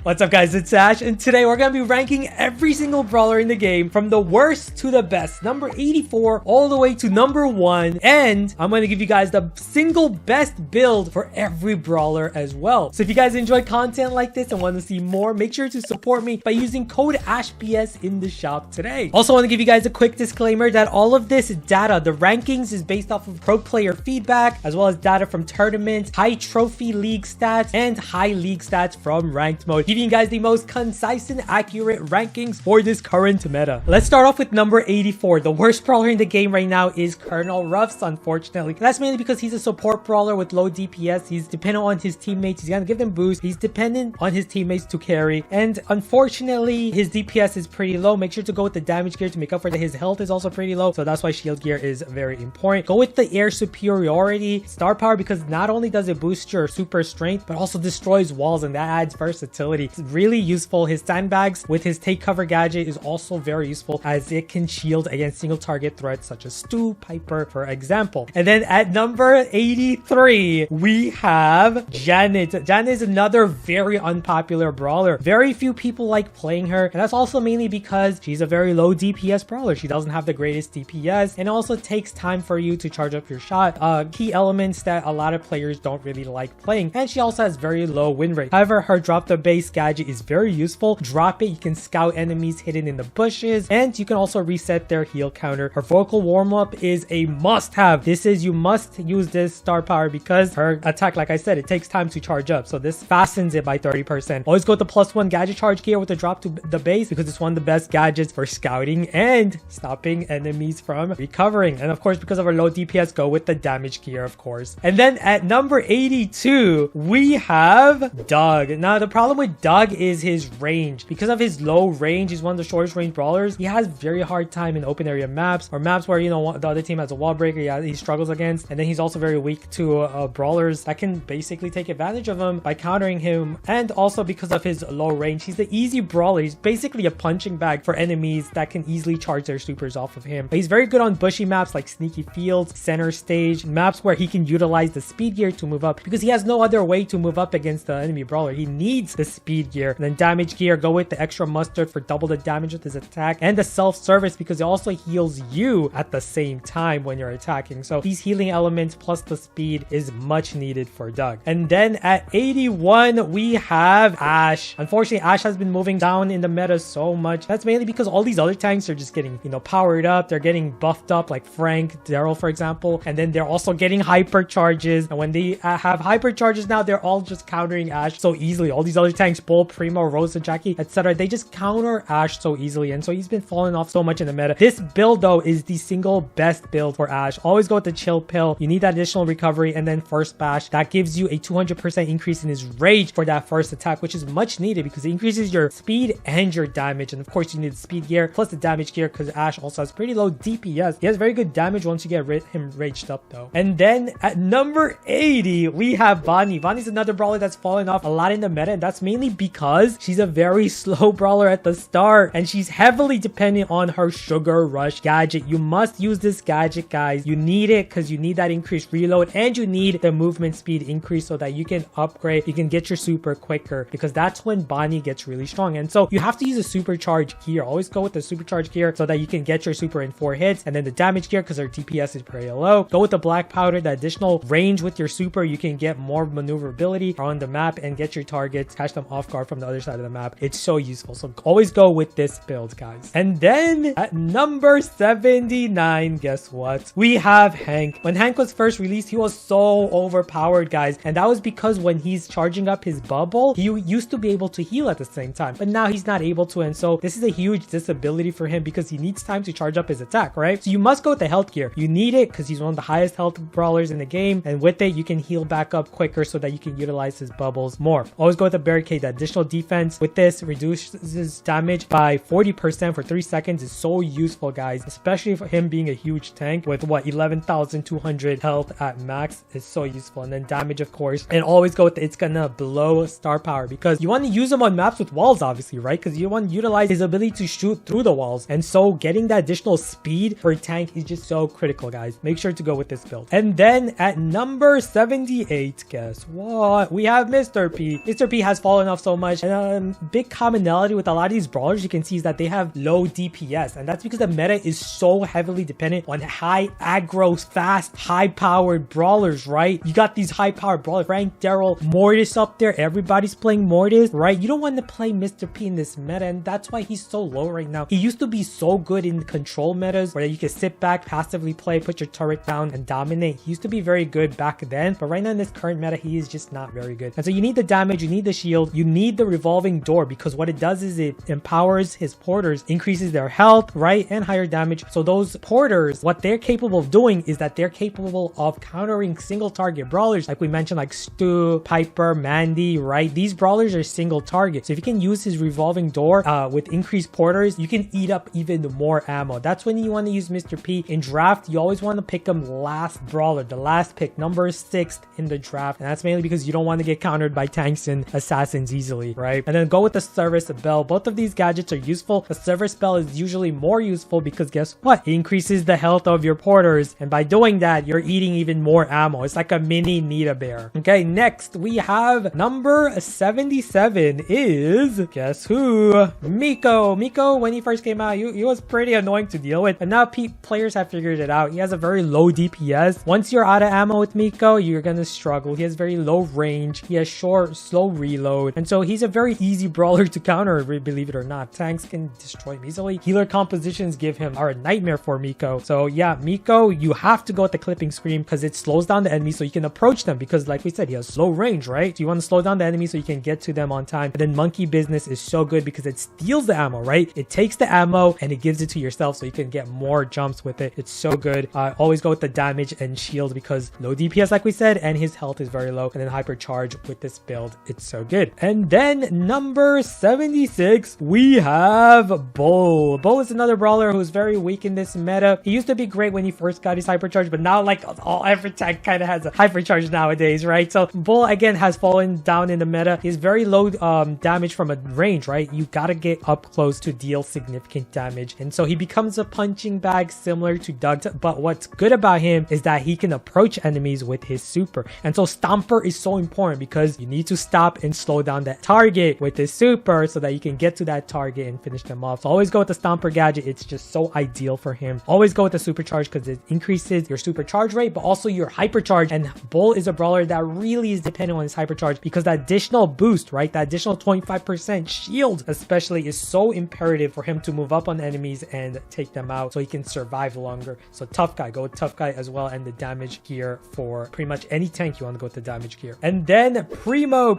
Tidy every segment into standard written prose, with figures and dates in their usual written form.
What's up guys, it's Ash, and today we're going to be ranking every single brawler in the game from the worst to the best, number 84 all the way to number 1, and I'm going to give you guys the single best build for every brawler as well. So if you guys enjoy content like this and want to see more, make sure to support me by using code ASHBS in the shop today. Also want to give you guys a quick disclaimer that all of this data, the rankings, is based off of pro player feedback, as well as data from tournaments, high trophy league stats, and high league stats from ranked mode, giving you guys the most concise and accurate rankings for this current meta. Let's start off with number 84. The worst brawler in the game right now is Colonel Ruffs, unfortunately. And that's mainly because he's a support brawler with low DPS. He's dependent on his teammates. He's gonna give them boost. He's dependent on his teammates to carry. And unfortunately, his DPS is pretty low. Make sure to go with the damage gear to make up for that. His health is also pretty low. So that's why shield gear is very important. Go with the air superiority star power because not only does it boost your super strength, but also destroys walls, and that adds versatility. It's really useful. His sandbags with his take cover gadget is also very useful as it can shield against single target threats such as Stu, Piper, for example. And then at number 83, we have Janet. Janet is another very unpopular brawler. Very few people like playing her, and that's also mainly because she's a very low DPS brawler. She doesn't have the greatest DPS, and it also takes time for you to charge up your shot. Key elements that a lot of players don't really like playing, and she also has very low win rate. However, her drop the base gadget is very useful. Drop it, you can scout enemies hidden in the bushes, and you can also reset their heal counter. Her vocal warm-up is a must-have. You must use this star power because her attack, like I said, it takes time to charge up, so this fastens it by 30%. Always go with the +1 gadget charge gear with the drop to the base because it's one of the best gadgets for scouting and stopping enemies from recovering. And of course, because of her low DPS, go with the damage gear, of course. And then at number 82, we have Doug. Now, the problem with Doug is his range. Because of his low range, he's one of the shortest range brawlers. He has very hard time in open area maps or maps where, you know, the other team has a wall breaker he struggles against. And then he's also very weak to brawlers that can basically take advantage of him by countering him. And also because of his low range, he's the easy brawler. He's basically a punching bag for enemies that can easily charge their supers off of him. But he's very good on bushy maps like Sneaky Fields, Center Stage, maps where he can utilize the speed gear to move up because he has no other way to move up against the enemy brawler. He needs the speed gear. And then damage gear, go with the extra mustard for double the damage with his attack, and the self-service because it also heals you at the same time when you're attacking. So these healing elements plus the speed is much needed for Doug. And then at 81, we have Ash. Unfortunately, Ash has been moving down in the meta so much. That's mainly because all these other tanks are just getting, you know, powered up. They're getting buffed up like Frank, Daryl, for example. And then they're also getting hyper charges. And when they have hyper charges now, they're all just countering Ash so easily. All these other tanks, Bull, Primo, Rosa, Jacky, etc., they just counter Ash so easily, and so he's been falling off so much in the meta. This build though is the single best build for Ash. Always go with the chill pill. You need that additional recovery, and then first bash that gives you a 200% increase in his rage for that first attack, which is much needed because it increases your speed and your damage. And of course you need the speed gear plus the damage gear because Ash also has pretty low DPS. He has very good damage once you get him raged up though. And then at number 80, we have Bonnie. Bonnie's another brawler that's fallen off a lot in the meta, and that's mainly because she's a very slow brawler at the start, and she's heavily dependent on her Sugar Rush gadget. You must use this gadget, guys. You need it because you need that increased reload, and you need the movement speed increase so that you can upgrade, you can get your super quicker, because that's when Bonnie gets really strong. And so you have to use a supercharged gear. Always go with the supercharged gear so that you can get your super in 4 hits, and then the damage gear because her DPS is pretty low. Go with the black powder, the additional range with your super. You can get more maneuverability on the map and get your targets, catch them off guard from the other side of the map. It's so useful. So always go with this build, guys. And then at number 79, guess what? We have Hank. When Hank was first released, he was so overpowered, guys. And that was because when he's charging up his bubble, he used to be able to heal at the same time, but now he's not able to. And so this is a huge disability for him because he needs time to charge up his attack, right? So you must go with the health gear. You need it because he's one of the highest health brawlers in the game. And with it, you can heal back up quicker so that you can utilize his bubbles more. Always go with the barricade. The additional defense with this reduces damage by 40% for 3 seconds is so useful, guys, especially for him being a huge tank with what 11,200 health at max is so useful. And then damage, of course, and always go with the, it's gonna blow star power because you want to use him on maps with walls, obviously, right? Because you want to utilize his ability to shoot through the walls, and so getting that additional speed for a tank is just so critical, guys. Make sure to go with this build. And then at number 78, guess what? We have Mr. P. Mr. P has fallen off so much. And big commonality with a lot of these brawlers you can see is that they have low DPS, and that's because the meta is so heavily dependent on high aggro, fast, high-powered brawlers, right? You got these high-powered brawlers, Frank, Daryl, Mortis up there. Everybody's playing Mortis, right? You don't want to play Mr.P in this meta, and that's why he's so low right now. He used to be so good in control metas where you can sit back, passively play, put your turret down, and dominate. He used to be very good back then, but right now in this current meta, he is just not very good. And so you need the damage, you need the shield, you need the revolving door, because what it does is it empowers his porters, increases their health, right, and higher damage. So those porters, what they're capable of doing is that they're capable of countering single target brawlers, like we mentioned, like Stu, Piper, Mandy, right? These brawlers are single target. So if you can use his revolving door with increased porters, you can eat up even more ammo. That's when you want to use Mr.P. In draft, you always want to pick him last brawler, the last pick, number 6th in the draft. And that's mainly because you don't want to get countered by tanks and assassins easily, right? And then go with the service bell. Both of these gadgets are useful. The service bell is usually more useful because guess what? It increases the health of your porters. And by doing that, you're eating even more ammo. It's like a mini Nita bear. Okay, next we have number 77 is, guess who? Mico. Mico, when he first came out, he was pretty annoying to deal with. And now players have figured it out. He has a very low DPS. Once you're out of ammo with Mico, you're gonna struggle. He has very low range. He has short, slow reload. And so he's a very easy brawler to counter, believe it or not. Tanks can destroy him easily. Healer compositions are a nightmare for Mico. So yeah, Mico, you have to go with the clipping scream because it slows down the enemy so you can approach them, because like we said, he has slow range, right? So you want to slow down the enemy so you can get to them on time. And then monkey business is so good because it steals the ammo, right? It takes the ammo and it gives it to yourself so you can get more jumps with it. It's so good. Always go with the damage and shield because low DPS, like we said, and his health is very low. And then hypercharge with this build. It's so good. And then number 76, we have Bull. Bull is another brawler who's very weak in this meta. He used to be great when he first got his hypercharge, but now like every tank kind of has a hypercharge nowadays, right? So Bull again has fallen down in the meta. He's very low damage from a range, right? You gotta get up close to deal significant damage. And so he becomes a punching bag similar to Doug. But what's good about him is that he can approach enemies with his super. And so Stomper is so important because you need to stop and slow down that target with his super so that you can get to that target and finish them off. So always go with the Stomper gadget. It's just so ideal for him. Always go with the supercharge because it increases your supercharge rate, but also your hypercharge. And Bull is a brawler that really is dependent on his hypercharge because that additional boost, right? That additional 25% shield especially is so imperative for him to move up on enemies and take them out so he can survive longer. So tough guy, go with tough guy as well, and the damage gear for pretty much any tank you want to go with the damage gear. And then Primo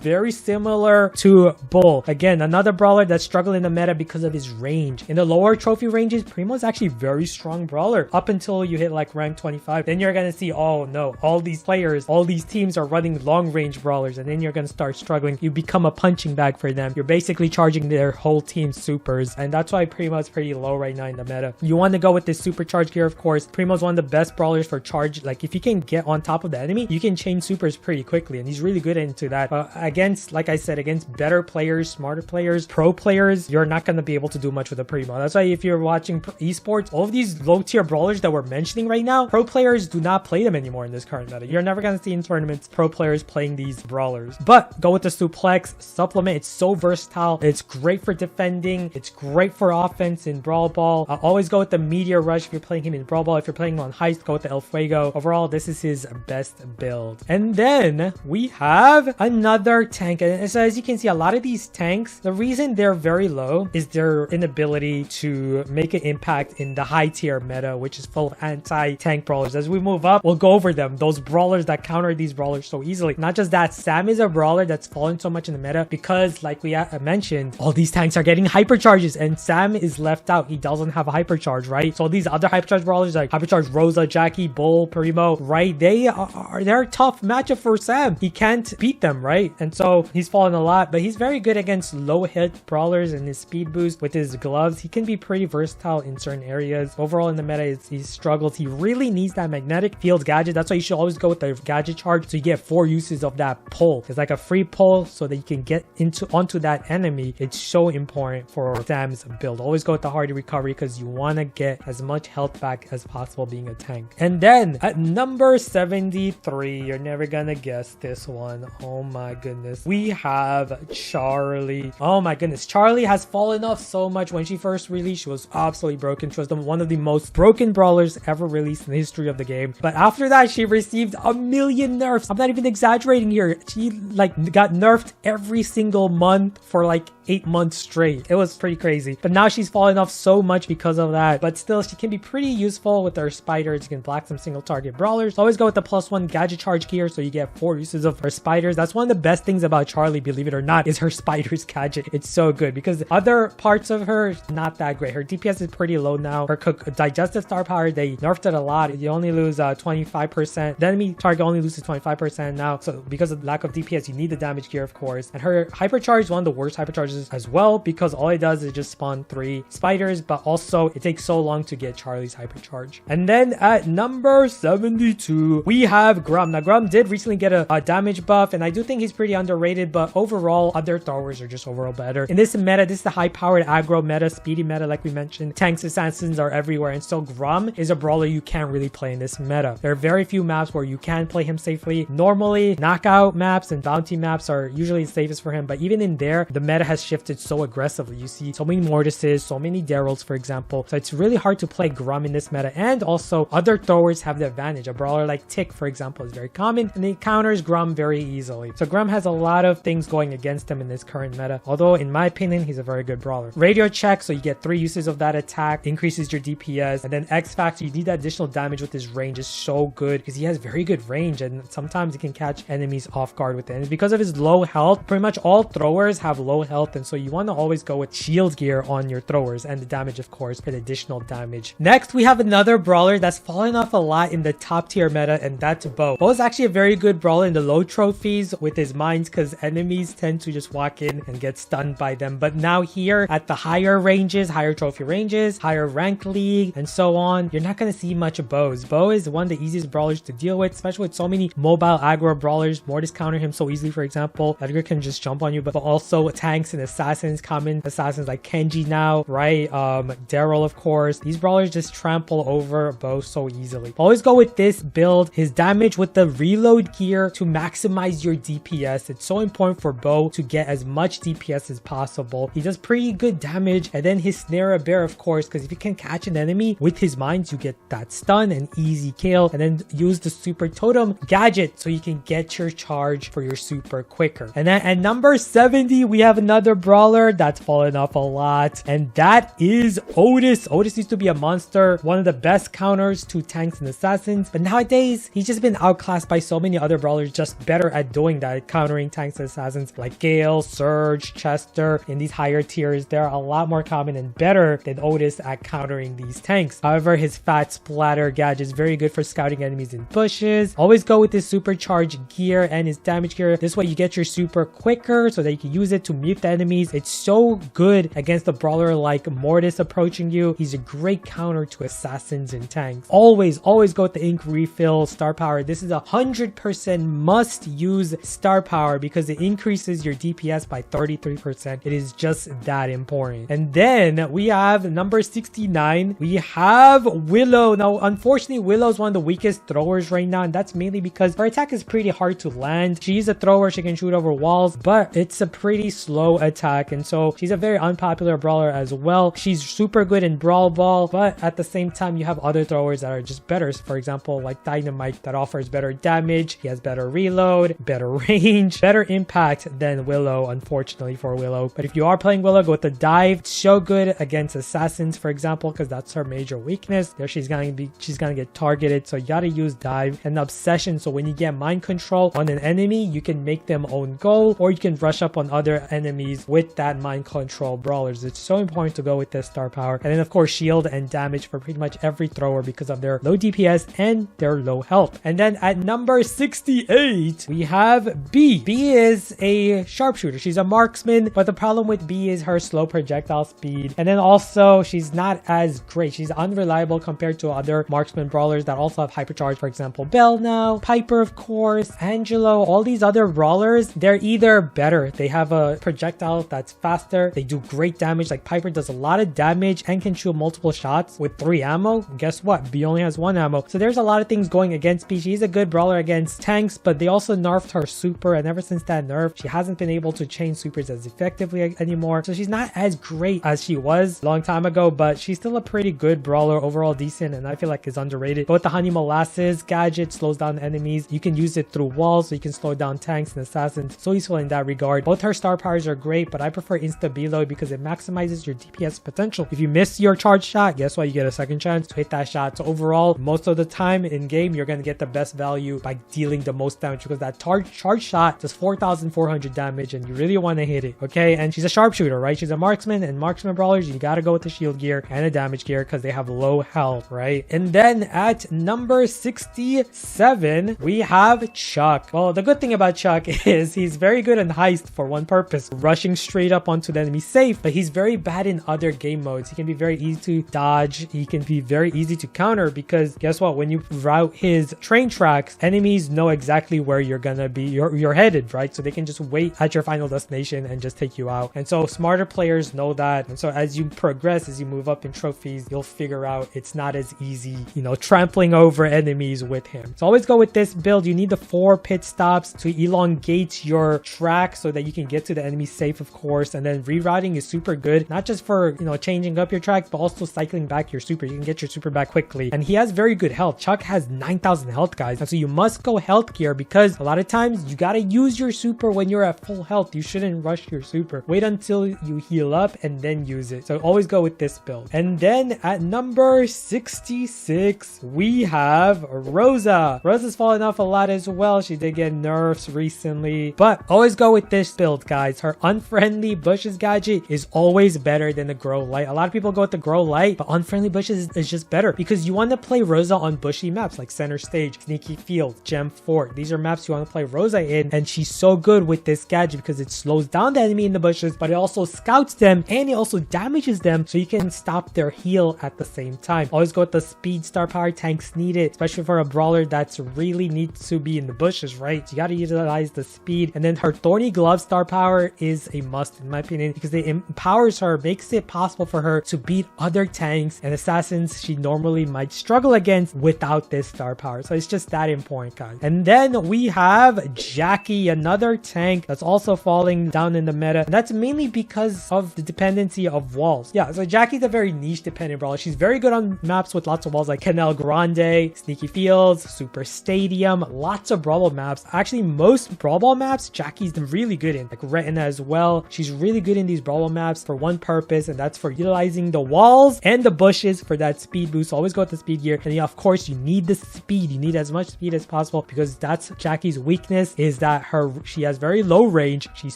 very similar to Bull. Again, another brawler that's struggling in the meta because of his range. In the lower trophy ranges, Primo is actually very strong brawler up until you hit like rank 25. Then you're gonna see, oh no, all these players, all these teams are running long range brawlers, and then you're gonna start struggling. You become a punching bag for them. You're basically charging their whole team supers, and that's why Primo is pretty low right now in the meta. You want to go with this supercharge gear, of course. Primo is one of the best brawlers for charge. Like if you can get on top of the enemy, you can change supers pretty quickly, and he's really good into that. Against, like I said, against better players, smarter players, pro players, you're not going to be able to do much with a Primo. That's why if you're watching esports, all of these low tier brawlers that we're mentioning right now, pro players do not play them anymore in this current meta. You're never going to see in tournaments pro players playing these brawlers. But go with the suplex supplement. It's so versatile. It's great for defending. It's great for offense in Brawl Ball. Always go with the Meteor Rush if you're playing him in Brawl Ball. If you're playing him on Heist, go with the El Fuego. Overall, this is his best build. And then we have another tank. And so as you can see, a lot of these tanks, the reason they're very low is their inability to make an impact in the high tier meta, which is full of anti-tank brawlers. As we move up, we'll go over them. Those brawlers that counter these brawlers so easily. Not just that, Sam is a brawler that's fallen so much in the meta because, like we mentioned, all these tanks are getting hypercharges and Sam is left out. He doesn't have a hypercharge, right? So these other hypercharge brawlers like hypercharge Rosa, Jacky, Bull, Primo, right? They're a tough matchup for Sam. He can't beat them, right? And so he's fallen a lot, but he's very good against low hit brawlers, and his speed boost with his gloves, he can be pretty versatile in certain areas. Overall in the meta, he struggles. He really needs that magnetic field gadget. That's why you should always go with the gadget charge so you get 4 uses of that pull. It's like a free pull so that you can get onto that enemy. It's so important for Sam's build. Always go with the hardy recovery because you want to get as much health back as possible being a tank. And then at number 73, you're never gonna guess this one. Oh my goodness. honest. We have Charlie. Oh my goodness. Charlie has fallen off so much. When she first released, she was absolutely broken. She was one of the most broken brawlers ever released in the history of the game. But after that, she received a million nerfs. I'm not even exaggerating here. She like got nerfed every single month for like 8 months straight. It was pretty crazy. But now she's fallen off so much because of that. But still, she can be pretty useful with her spiders. You can block some single target brawlers. Always go with the +1 gadget charge gear, so you get 4 uses of her spiders. That's one of the best things about Charlie, believe it or not, is her spiders gadget. It's so good because other parts of her, not that great. Her DPS is pretty low now. Her digestive star power, they nerfed it a lot. You only lose 25%. The enemy target only loses 25% now. So because of lack of DPS, you need the damage gear, of course. And her hypercharge is one of the worst hypercharges as well, because all it does is just spawn 3 spiders, but also it takes so long to get Charlie's hypercharge. And then at number 72, we have Grom. Now, Grom did recently get a damage buff, and I do think he's pretty underrated, but overall, other throwers are just overall better. In this meta, this is the high-powered aggro meta, speedy meta, like we mentioned. Tanks, assassins are everywhere, and so Grom is a brawler you can't really play in this meta. There are very few maps where you can play him safely. Normally, knockout maps and bounty maps are usually the safest for him, but even in there, the meta has shifted so aggressively. You see so many Mortises, so many Daryls, for example. So it's really hard to play Grom in this meta, and also other throwers have the advantage. A brawler like Tick, for example, is very common, and he counters Grom very easily. So Grom has a lot of things going against him in this current meta, although in my opinion, he's a very good brawler. Radio check, so you get 3 uses of that attack, increases your DPS, and then X Factor, you need that additional damage with his range, is so good because he has very good range, and sometimes he can catch enemies off guard with it. And because of his low health, pretty much all throwers have low health, and so you want to always go with shield gear on your throwers, and the damage, of course, for the additional damage. Next, we have another brawler that's fallen off a lot in the top tier meta, and that's Bo. Bo is actually a very good brawler in the low trophies with his mines, because enemies tend to just walk in and get stunned by them. But now here at the higher ranges, higher trophy ranges, higher rank league, and so on, you're not going to see much of Bo's. Bo is one of the easiest brawlers to deal with, especially with so many mobile aggro brawlers. Mortis counter him so easily, for example. Edgar can just jump on you, but also tanks and assassins, common assassins like Kenji now, right? Daryl, of course. These brawlers just trample over Bo so easily. Always go with this build, his damage with the reload gear to maximize your DPS. It's so important for Bo to get as much DPS as possible. He does pretty good damage, and then his snare bear, of course, because if you can catch an enemy with his mines, you get that stun and easy kill. And then use the super totem gadget so you can get your charge for your super quicker. And then at number 70, we have another brawler that's fallen off a lot, and that is Ortis. Ortis used to be a monster, one of the best counters to tanks and assassins, but nowadays he's just been outclassed by so many other brawlers just better at doing that, countering tanks and assassins like Gale, Surge, Chester. In these higher tiers, they're a lot more common and better than Ortis at countering these tanks. However, his fat splatter gadget is very good for scouting enemies in bushes. Always go with his supercharged gear and his damage gear. This way you get your super quicker so that you can use it to mute the enemies. It's so good against a brawler like Mortis approaching you. He's a great counter to assassins and tanks. Always go with the ink refill star power. This is 100% must use star power because it increases your DPS by 33%. It is just that important. And then we have number 69. We have Willow. Now, unfortunately, Willow is one of the weakest throwers right now, and that's mainly because her attack is pretty hard to land. She's a thrower. She can shoot over walls, but it's a pretty slow attack, and so she's a very unpopular brawler as well. She's super good in Brawl Ball, but at the same time, you have other throwers that are just better. For example, like Dynamite, that offers better damage. He has better reload, better range, better impact than Willow, unfortunately for Willow. But if you are playing Willow, go with the dive. It's so good against assassins, for example, because that's her major weakness. There she's gonna get targeted, so you gotta use dive and obsession. So when you get mind control on an enemy, you can make them own goal, or you can rush up on other enemies with that mind control brawlers. It's so important to go with this star power. And then of course shield and damage for pretty much every thrower because of their low DPS and their low health. And then at number 68, we have B. B is a sharpshooter. She's a marksman, but the problem with B is her slow projectile speed. And then also she's not as great. She's unreliable compared to other marksman brawlers that also have hypercharge. For example, Belle now, Piper, of course, Angelo, all these other brawlers, they're either better. They have a projectile that's faster. They do great damage. Like Piper does a lot of damage and can shoot multiple shots with 3 ammo. Guess what? B only has 1 ammo. So there's a lot of things going against B. She's a good brawler against tanks, but they also nerfed her super, and ever ever since that nerf, she hasn't been able to change supers as effectively anymore. So she's not as great as she was a long time ago, but she's still a pretty good brawler, overall decent, and I feel like is underrated. But with the Honey Molasses gadget, slows down enemies. You can use it through walls, so you can slow down tanks and assassins. So useful in that regard. Both her star powers are great, but I prefer Insta-Below because it maximizes your DPS potential. If you miss your charge shot, guess what? You get a second chance to hit that shot. So overall, most of the time in game, you're going to get the best value by dealing the most damage, because that charge shot does 4,400 damage and you really want to hit it. Okay, and she's a sharpshooter, right? She's a marksman, and marksman brawlers, you got to go with the shield gear and a damage gear because they have low health, right? And then at number 67, we have Chuck. Well, the good thing about Chuck is he's very good in heist for one purpose, rushing straight up onto the enemy safe, but he's very bad in other game modes. He can be very easy to dodge. He can be very easy to counter because guess what? When you route his train tracks, enemies know exactly where you're gonna be, you're headed, right? So they can just wait at your final destination and just take you out. And so smarter players know that. And so as you progress, as you move up in trophies, you'll figure out it's not as easy, you know, trampling over enemies with him. So always go with this build. You need the 4 pit stops to elongate your track so that you can get to the enemy safe, of course. And then rerouting is super good, not just for, you know, changing up your tracks, but also cycling back your super. You can get your super back quickly. And he has very good health. Chuck has 9,000 health, guys. And so you must go health gear because a lot of times you gotta use your super when you're at full health. You shouldn't rush your super. Wait until you heal up and then use it. So always go with this build. And then at number 66, we have Rosa. Rosa's fallen off a lot as well. She did get nerfs recently, but always go with this build, guys. Her unfriendly bushes gadget is always better than the grow light. A lot of people go with the grow light, but unfriendly bushes is just better because you want to play Rosa on bushy maps like center stage, sneaky field, gem fort. These are maps you want to play Rosa in, and she's so good with this gadget because it slows down the enemy in the bushes, but it also scouts them and it also damages them, so you can stop their heal at the same time. Always go with the speed star power. Tanks need it, especially for a brawler that's really needs to be in the bushes, right? So you got to utilize the speed. And then her thorny glove star power is a must in my opinion because it empowers her, makes it possible for her to beat other tanks and assassins she normally might struggle against without this star power. So it's just that important, guys. And then we have Jacky, another tank that's also falling down in the meta, and that's mainly because of the dependency of walls. Yeah, so Jacky's a very niche dependent brawler. She's very good on maps with lots of walls like Canal Grande, Sneaky Fields, Super Stadium, lots of Brawl maps. Actually, most Brawl Ball maps Jacky's really good in, like Retina as well. She's really good in these Brawl Ball maps for one purpose, and that's for utilizing the walls and the bushes for that speed boost. So always go with the speed gear. And yeah, of course, you need the speed. You need as much speed as possible because that's Jacky's weakness, is that she has very low range. She's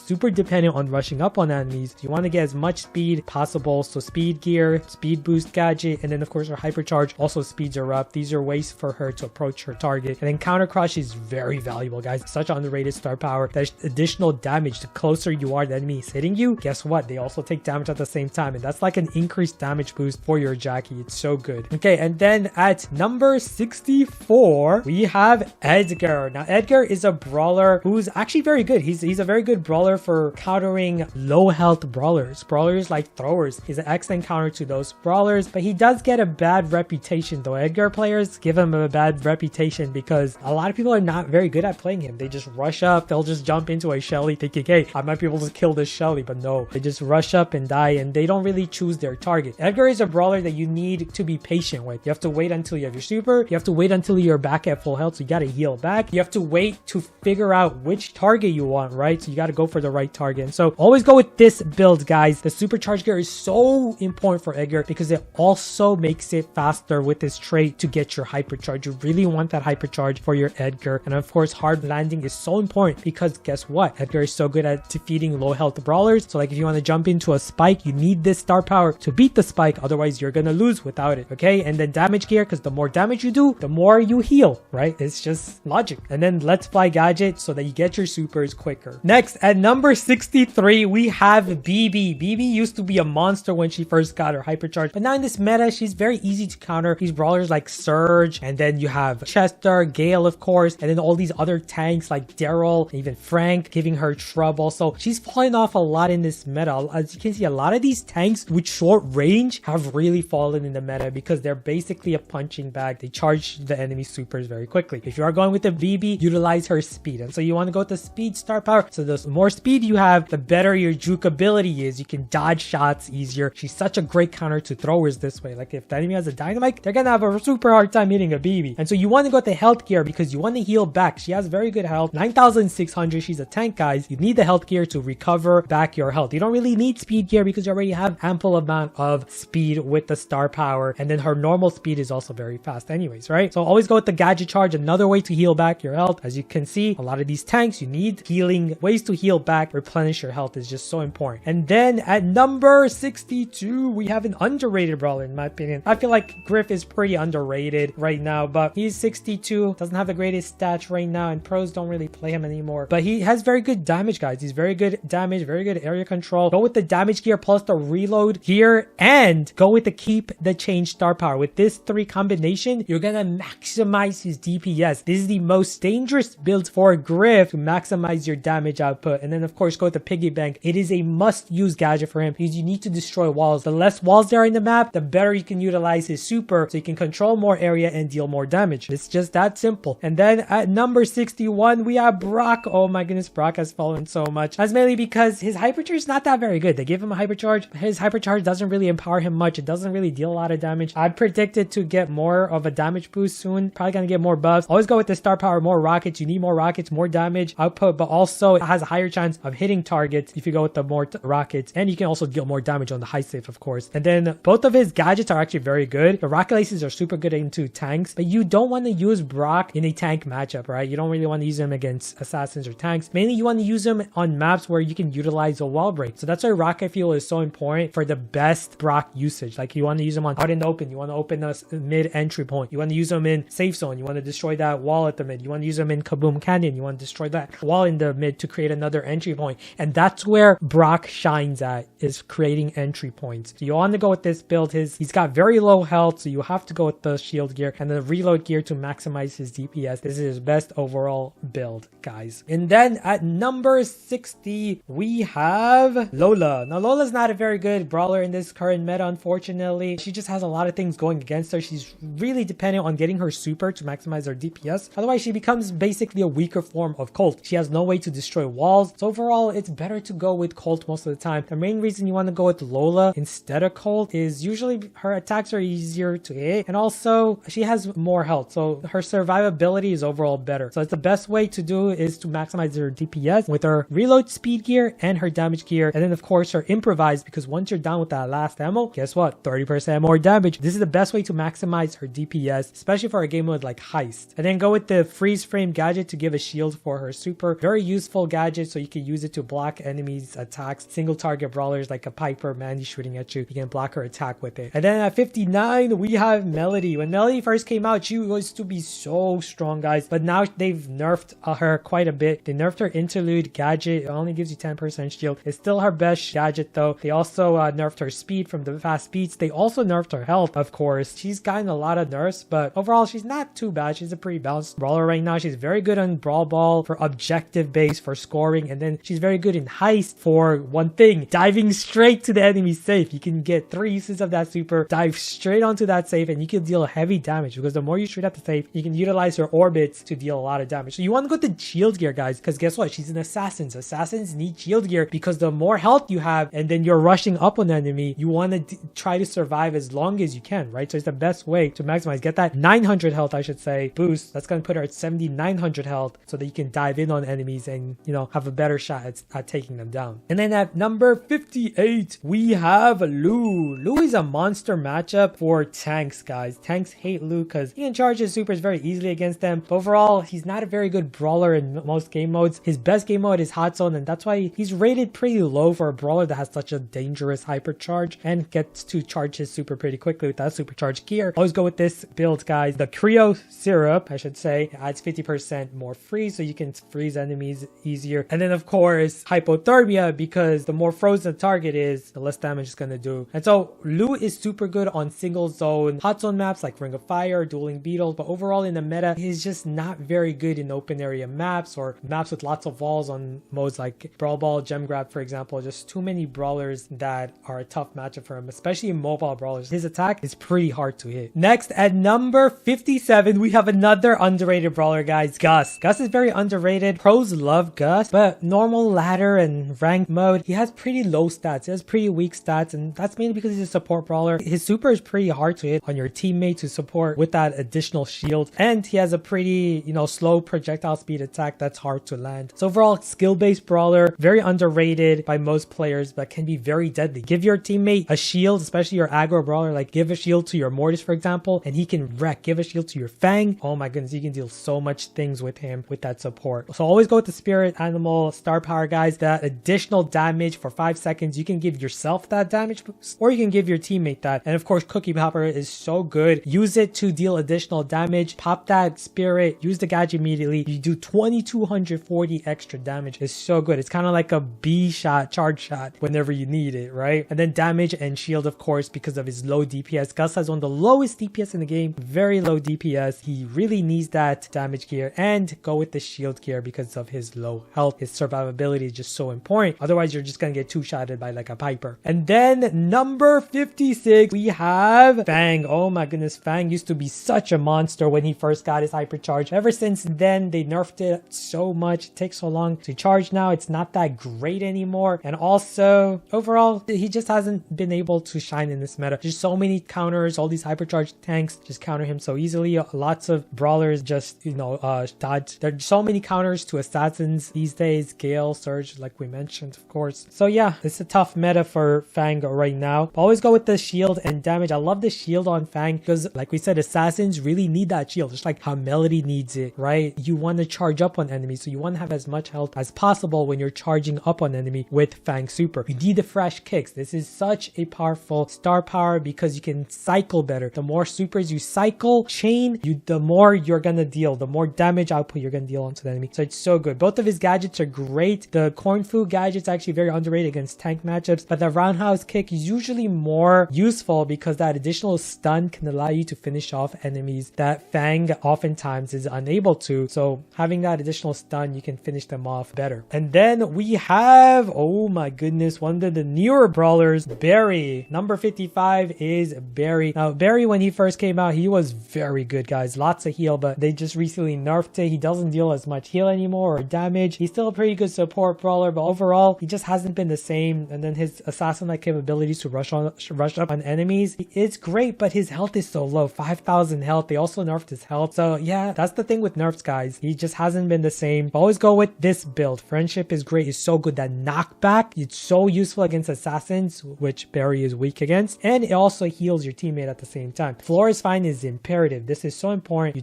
super dependent on rushing up on enemies. So you want to get as much speed possible. So speed gear, speed boost gadget, and then of course her hypercharge also speeds her up. These are ways for her to approach her target. And then counter crush is very valuable, guys. Such an underrated star power. There's additional damage. The closer you are, the enemy is hitting you. Guess what? They also take damage at the same time, and that's like an increased damage boost for your Jacky. It's so good. Okay, and then at number 64, we have Edgar. Now, Edgar is a brawler who's actually very good. He's a very good brawler for countering low health brawlers like throwers. He's an excellent counter to those brawlers, but he does get a bad reputation though. Edgar players give him a bad reputation because a lot of people are not very good at playing him. They just rush up, they'll just jump into a Shelly thinking, hey, I might be able to kill this Shelly, but no, they just rush up and die, and they don't really choose their target. Edgar is a brawler that you need to be patient with. You have to wait until you have your super. You have to wait until you're back at full health, so you got to heal back. You have to wait to figure out which target you want, right? So you got to go for the right target. And so always go with this build, guys. The supercharge gear is so important for Edgar because it also makes it faster with this trait to get your hypercharge. You really want that hypercharge for your Edgar. And of course, hard landing is so important because guess what? Edgar is so good at defeating low health brawlers. So like if you want to jump into a spike, you need this star power to beat the spike. Otherwise, you're going to lose without it. Okay. And then damage gear, because the more damage you do, the more you heal, right? It's just logic. And then let's fly gadget so that you get your supers quicker. Next, at number 63, we have Bibi. Bibi used to be a monster when she first got her hypercharge, but now in this meta, she's very easy to counter these brawlers like Surge, and then you have Chester, Gale, of course, and then all these other tanks like Daryl, even Frank, giving her trouble. So she's falling off a lot in this meta. As you can see, a lot of these tanks with short range have really fallen in the meta because they're basically a punching bag. They charge the enemy supers very quickly. If you are going with the Bibi, utilize her speed. And so you want to go with the speed star power. So the more speed you have, the better your juke ability is. You can dodge shots easier. She's such a great counter to throwers this way. Like if the enemy has a dynamite, they're gonna have a super hard time hitting a Bibi. And so you want to go with the health gear because you want to heal back. She has very good health, 9,600. She's a tank, guys. You need the health gear to recover back your health. You don't really need speed gear because you already have ample amount of speed with the star power, and then her normal speed is also very fast anyways, right? So always go with the gadget charge, another way to heal back your health. As you can see, a lot of these tanks, you need healing ways to heal back, replenish your health is just so important. And then at number 62, we have an underrated brawler in my opinion. I feel like Griff is pretty underrated right now, but he's 62, doesn't have the greatest stats right now, and pros don't really play him anymore, but he has very good damage, guys. He's very good damage, very good area control. Go with the damage gear plus the reload gear, and go with the keep the change star power. With this three combination, you're gonna maximize his DPS. This is the most dangerous build for Griff to maximize your damage output. And then of course go with the piggy bank. It is a must use gadget for him because you need to destroy walls. The less walls there are in the map, the better you can utilize his super, so you can control more area and deal more damage. It's just that simple. And then at number 61, we have Brock. Oh my goodness, Brock has fallen so much. That's mainly because his hypercharge is not that very good. They give him a hypercharge, but his hypercharge doesn't really empower him much. It doesn't really deal a lot of damage. I'd predict it to get more of a damage boost soon. Probably gonna get more buffs. Always go with the star power, more rockets. You need more rockets, more damage output, but also it has a higher chance of hitting targets if you go with the more rockets, and you can also deal more damage on the high save, of course. And then both of his gadgets are actually very good. The rocket laces are super good into tanks, but you don't want to use Brock in a tank matchup, right? You don't really want to use him against assassins or tanks. Mainly you want to use him on maps where you can utilize a wall break. So that's why rocket fuel is so important for the best Brock usage. Like you want to use him on out in the open, you want to open a mid entry point, you want to use him in safe zone, you want to destroy that wall at the mid, you want to use him in Kaboom Canyon, you want to destroy that wall in the mid to create another entry point. And that's where Brock shines at, is creating entry points. So you want to go with this build. He's got very low health, so you have to go with the shield gear and the reload gear to maximize his DPS. This is his best overall build, guys. And then at number 60, we have Lola. Now Lola's not a very good brawler in this current meta, unfortunately. She just has a lot of things going against her. She's really dependent on getting her super to maximize her DPS. Otherwise, she becomes basically a weaker form of Colt. She has no way to destroy walls. So overall, it's better to go with Colt most of the time. The main reason you want to go with Lola instead of Colt is usually her attacks are easier to hit, and also she has more health, so her survivability is overall better. So it's the best way to do is to maximize her DPS with her reload speed gear and her damage gear, and then of course her improvise, because once you're done with that last ammo, guess what? 30% more damage. This is the best way to maximize her DPS, especially for a game mode like Heist. And then go with the freeze frame gadget to give a shield for her super. Very useful gadget, so you can use it to block enemies' attacks. Single target brawlers like a Piper, Mandy shooting at you, you can block her attack with it. And then at 59, we have Melodie. When Melodie first came out, she used to be so strong, guys, but now they've nerfed her quite a bit. They nerfed her interlude gadget. It only gives you 10% shield. It's still her best gadget though. They also nerfed her speed from the fast beats. They also nerfed her health, of course. She's gotten a lot of nerfs, but overall she's not too bad. She's a pretty balanced brawler right now. She's very good on Brawl Ball for objective base, for scoring, and then she's very good in Heist for one thing, diving straight to the enemy safe. You can get 3 uses of that super, dive straight onto that safe, and you can deal heavy damage, because the more you shoot at the safe, you can utilize her orbits to deal a lot of damage. So you want to go to shield gear, guys, because guess what? She's an assassin. Assassins need shield gear because the more health you have and then you're rushing up on the enemy, you want to try to survive as long as you can, right? So it's the best way to maximize. Get that 900 health, I should say, boost. That's going to put her at 7,900 health so that you can dive in on enemies and, you know, have a better shot at taking them down. And then at number 58, we have Lou. Lou is a monster matchup for tanks, guys. Tanks hate Lou because he can charge his supers very easily against them. But overall, he's not a very good brawler in most game modes. His best game mode is hot zone, and that's why he's rated pretty low for a brawler that has such a dangerous hypercharge and gets to charge his super pretty quickly with that supercharged gear. Always go with this build, guys. The Cryo Syrup, I should say, adds 50% more freeze, so you can freeze enemies easier. And then of course, hypothermia, because the more frozen the target is, the less damage it's gonna do. And so Lou is super good on single zone hot zone maps like Ring of Fire, Dueling Beetles, but overall in the meta, he's just not very good in open area maps or maps with lots of walls on modes like Brawl Ball, Gem Grab, for example. Just too many brawlers that are a tough matchup for him, especially in mobile brawlers. His attack is pretty hard to hit. Next, at number 57, we have another underrated brawler, guys, Gus. Gus is very underrated underrated. Pros love Gus, but normal ladder and ranked mode, he has pretty low stats. He has pretty weak stats, and that's mainly because he's a support brawler. His super is pretty hard to hit on your teammate to support with that additional shield, and he has a pretty, you know, slow projectile speed attack that's hard to land. So overall, skill-based brawler, very underrated by most players, but can be very deadly. Give your teammate a shield, especially your aggro brawler, like give a shield to your Mortis, for example, and he can wreck. Give a shield to your Fang. Oh my goodness, you can deal so much things with him with that support. So always go with the spirit animal star power, guys. That additional damage for 5 seconds, you can give yourself that damage boost, or you can give your teammate that. And of course, cookie popper is so good. Use it to deal additional damage. Pop that spirit, use the gadget immediately. You do 2240 extra damage. It's so good. It's kind of like a B shot, charge shot whenever you need it, right? And then damage and shield, of course, because of his low DPS. Gus has one of the lowest DPS in the game, very low DPS. He really needs that damage gear, and go with the shield gear because of his low health. His survivability is just so important. Otherwise, you're just gonna get two-shotted by like a Piper. And then number 56, we have Fang. Oh my goodness, Fang used to be such a monster when he first got his hypercharge. Ever since then, they nerfed it so much. It takes so long to charge now. It's not that great anymore. And also, overall, he just hasn't been able to shine in this meta. There's so many counters. All these hypercharged tanks just counter him so easily. Lots of brawlers just, you know, dodge. There's so many counters to assassins these days. Gale, Surge, like we mentioned, of course. So yeah, it's a tough meta for Fang right now. But always go with the shield and damage. I love the shield on Fang because, like we said, assassins really need that shield, just like how Melodie needs it, right? You want to charge up on enemies, so you want to have as much health as possible when you're charging up on enemy with Fang super. You need the fresh kicks. This is such a powerful star power because you can cycle better. The more supers you cycle, chain, the more you're gonna deal, the more damage output you're gonna deal onto the enemy. So it's so good. Both of his gadgets are great. The corn food gadget's actually very underrated against tank matchups, but the roundhouse kick is usually more useful because that additional stun can allow you to finish off enemies that Fang oftentimes is unable to. So having that additional stun, you can finish them off better. And then we have, oh my goodness, one of the newer brawlers, Barry. Number 55 is Barry. Now, Barry, when he first came out, he was very good, guys. Lots of heal, but they just recently nerfed it. He doesn't deal as much heal anymore or damage. He's still a pretty good support brawler, but overall, he just hasn't been the same. And then his assassin-like capabilities to rush up on enemies, it's great, but his health is so low, 5,000 health. They also nerfed his health. So yeah, that's the thing with nerfs, guys. He just hasn't been the same. But always go with this build. Friendship is great. It's so good. That knockback, it's so useful against assassins, which Barry is weak against. And it also heals your teammate at the same time. Floor is fine is imperative. This is so important.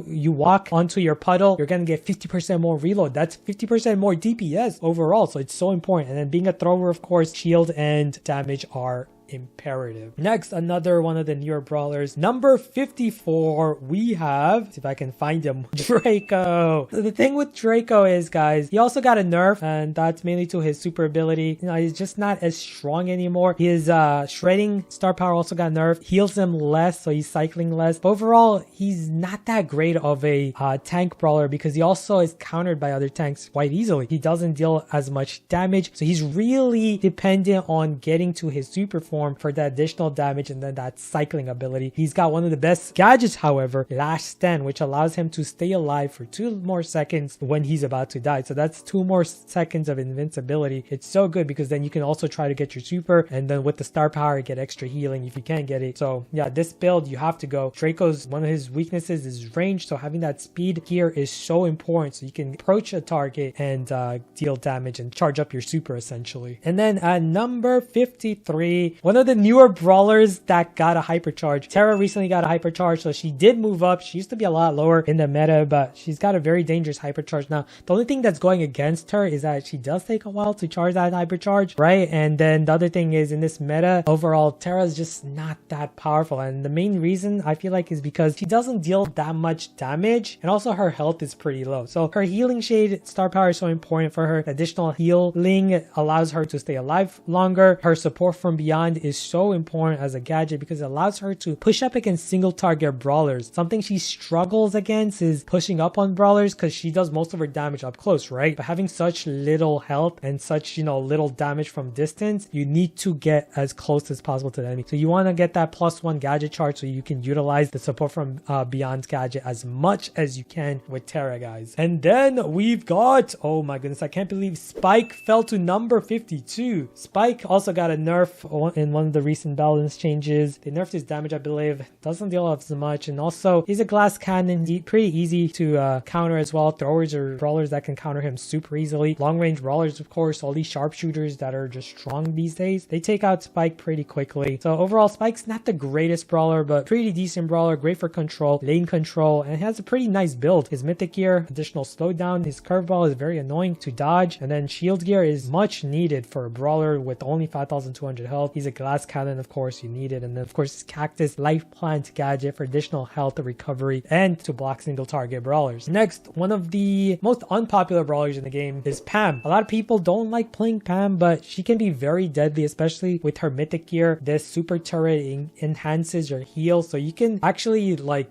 You walk onto your puddle, you're gonna get 50% more reload. That's 50% more DPS overall. So it's so important. And then being a thrower, of course, shield and damage are imperative. Next, another one of the newer brawlers, number 54, we have, see if I can find him, Draco. The thing with Draco is, guys, he also got a nerf, and that's mainly to his super ability. You know, he's just not as strong anymore. His shredding star power also got nerfed, heals him less, so he's cycling less. But overall, he's not that great of a tank brawler because he also is countered by other tanks quite easily. He doesn't deal as much damage, so he's really dependent on getting to his super form for the additional damage and then that cycling ability. He's got one of the best gadgets, however, Last Stand, which allows him to stay alive for 2 more seconds when he's about to die. So that's 2 more seconds of invincibility. It's so good because then you can also try to get your super, and then with the star power, get extra healing if you can't get it. So yeah, this build, you have to go. Draco's, one of his weaknesses is range, so having that speed here is so important, so you can approach a target and deal damage and charge up your super essentially. And then at number 53, one of the newer brawlers that got a hypercharge. Terra recently got a hypercharge, so she did move up. She used to be a lot lower in the meta, but she's got a very dangerous hypercharge now. The only thing that's going against her is that she does take a while to charge that hypercharge, right? And then the other thing is, in this meta, overall, Terra's just not that powerful. And the main reason I feel like is because she doesn't deal that much damage, and also her health is pretty low. So her healing shade star power is so important for her. Additional healing allows her to stay alive longer. Her support from beyond Beyond is so important as a gadget because it allows her to push up against single target brawlers. Something she struggles against is pushing up on brawlers because she does most of her damage up close, right? But having such little health and such, little damage from distance, you need to get as close as possible to the enemy. So you want to get that +1 gadget charge so you can utilize the support from Beyond's gadget as much as you can with Terra, guys. And then we've got, oh my goodness, I can't believe Spike fell to number 52. Spike also got a nerf in one of the recent balance changes. They nerfed his damage, I believe. Doesn't deal as much. And also, he's a glass cannon. Pretty easy to counter as well. Throwers or brawlers that can counter him super easily. Long range brawlers, of course. All these sharpshooters that are just strong these days. They take out Spike pretty quickly. So overall, Spike's not the greatest brawler, but pretty decent brawler. Great for control, lane control, and has a pretty nice build. His mythic gear, additional slowdown. His curveball is very annoying to dodge. And then shield gear is much needed for a brawler with only 5,200 health. He's a glass cannon, of course, you need it. And then, of course, his cactus life plant gadget for additional health recovery and to block single target brawlers. Next, one of the most unpopular brawlers in the game is Pam. A lot of people don't like playing Pam, but she can be very deadly, especially with her mythic gear. This super turret enhances your heal, so you can actually, like,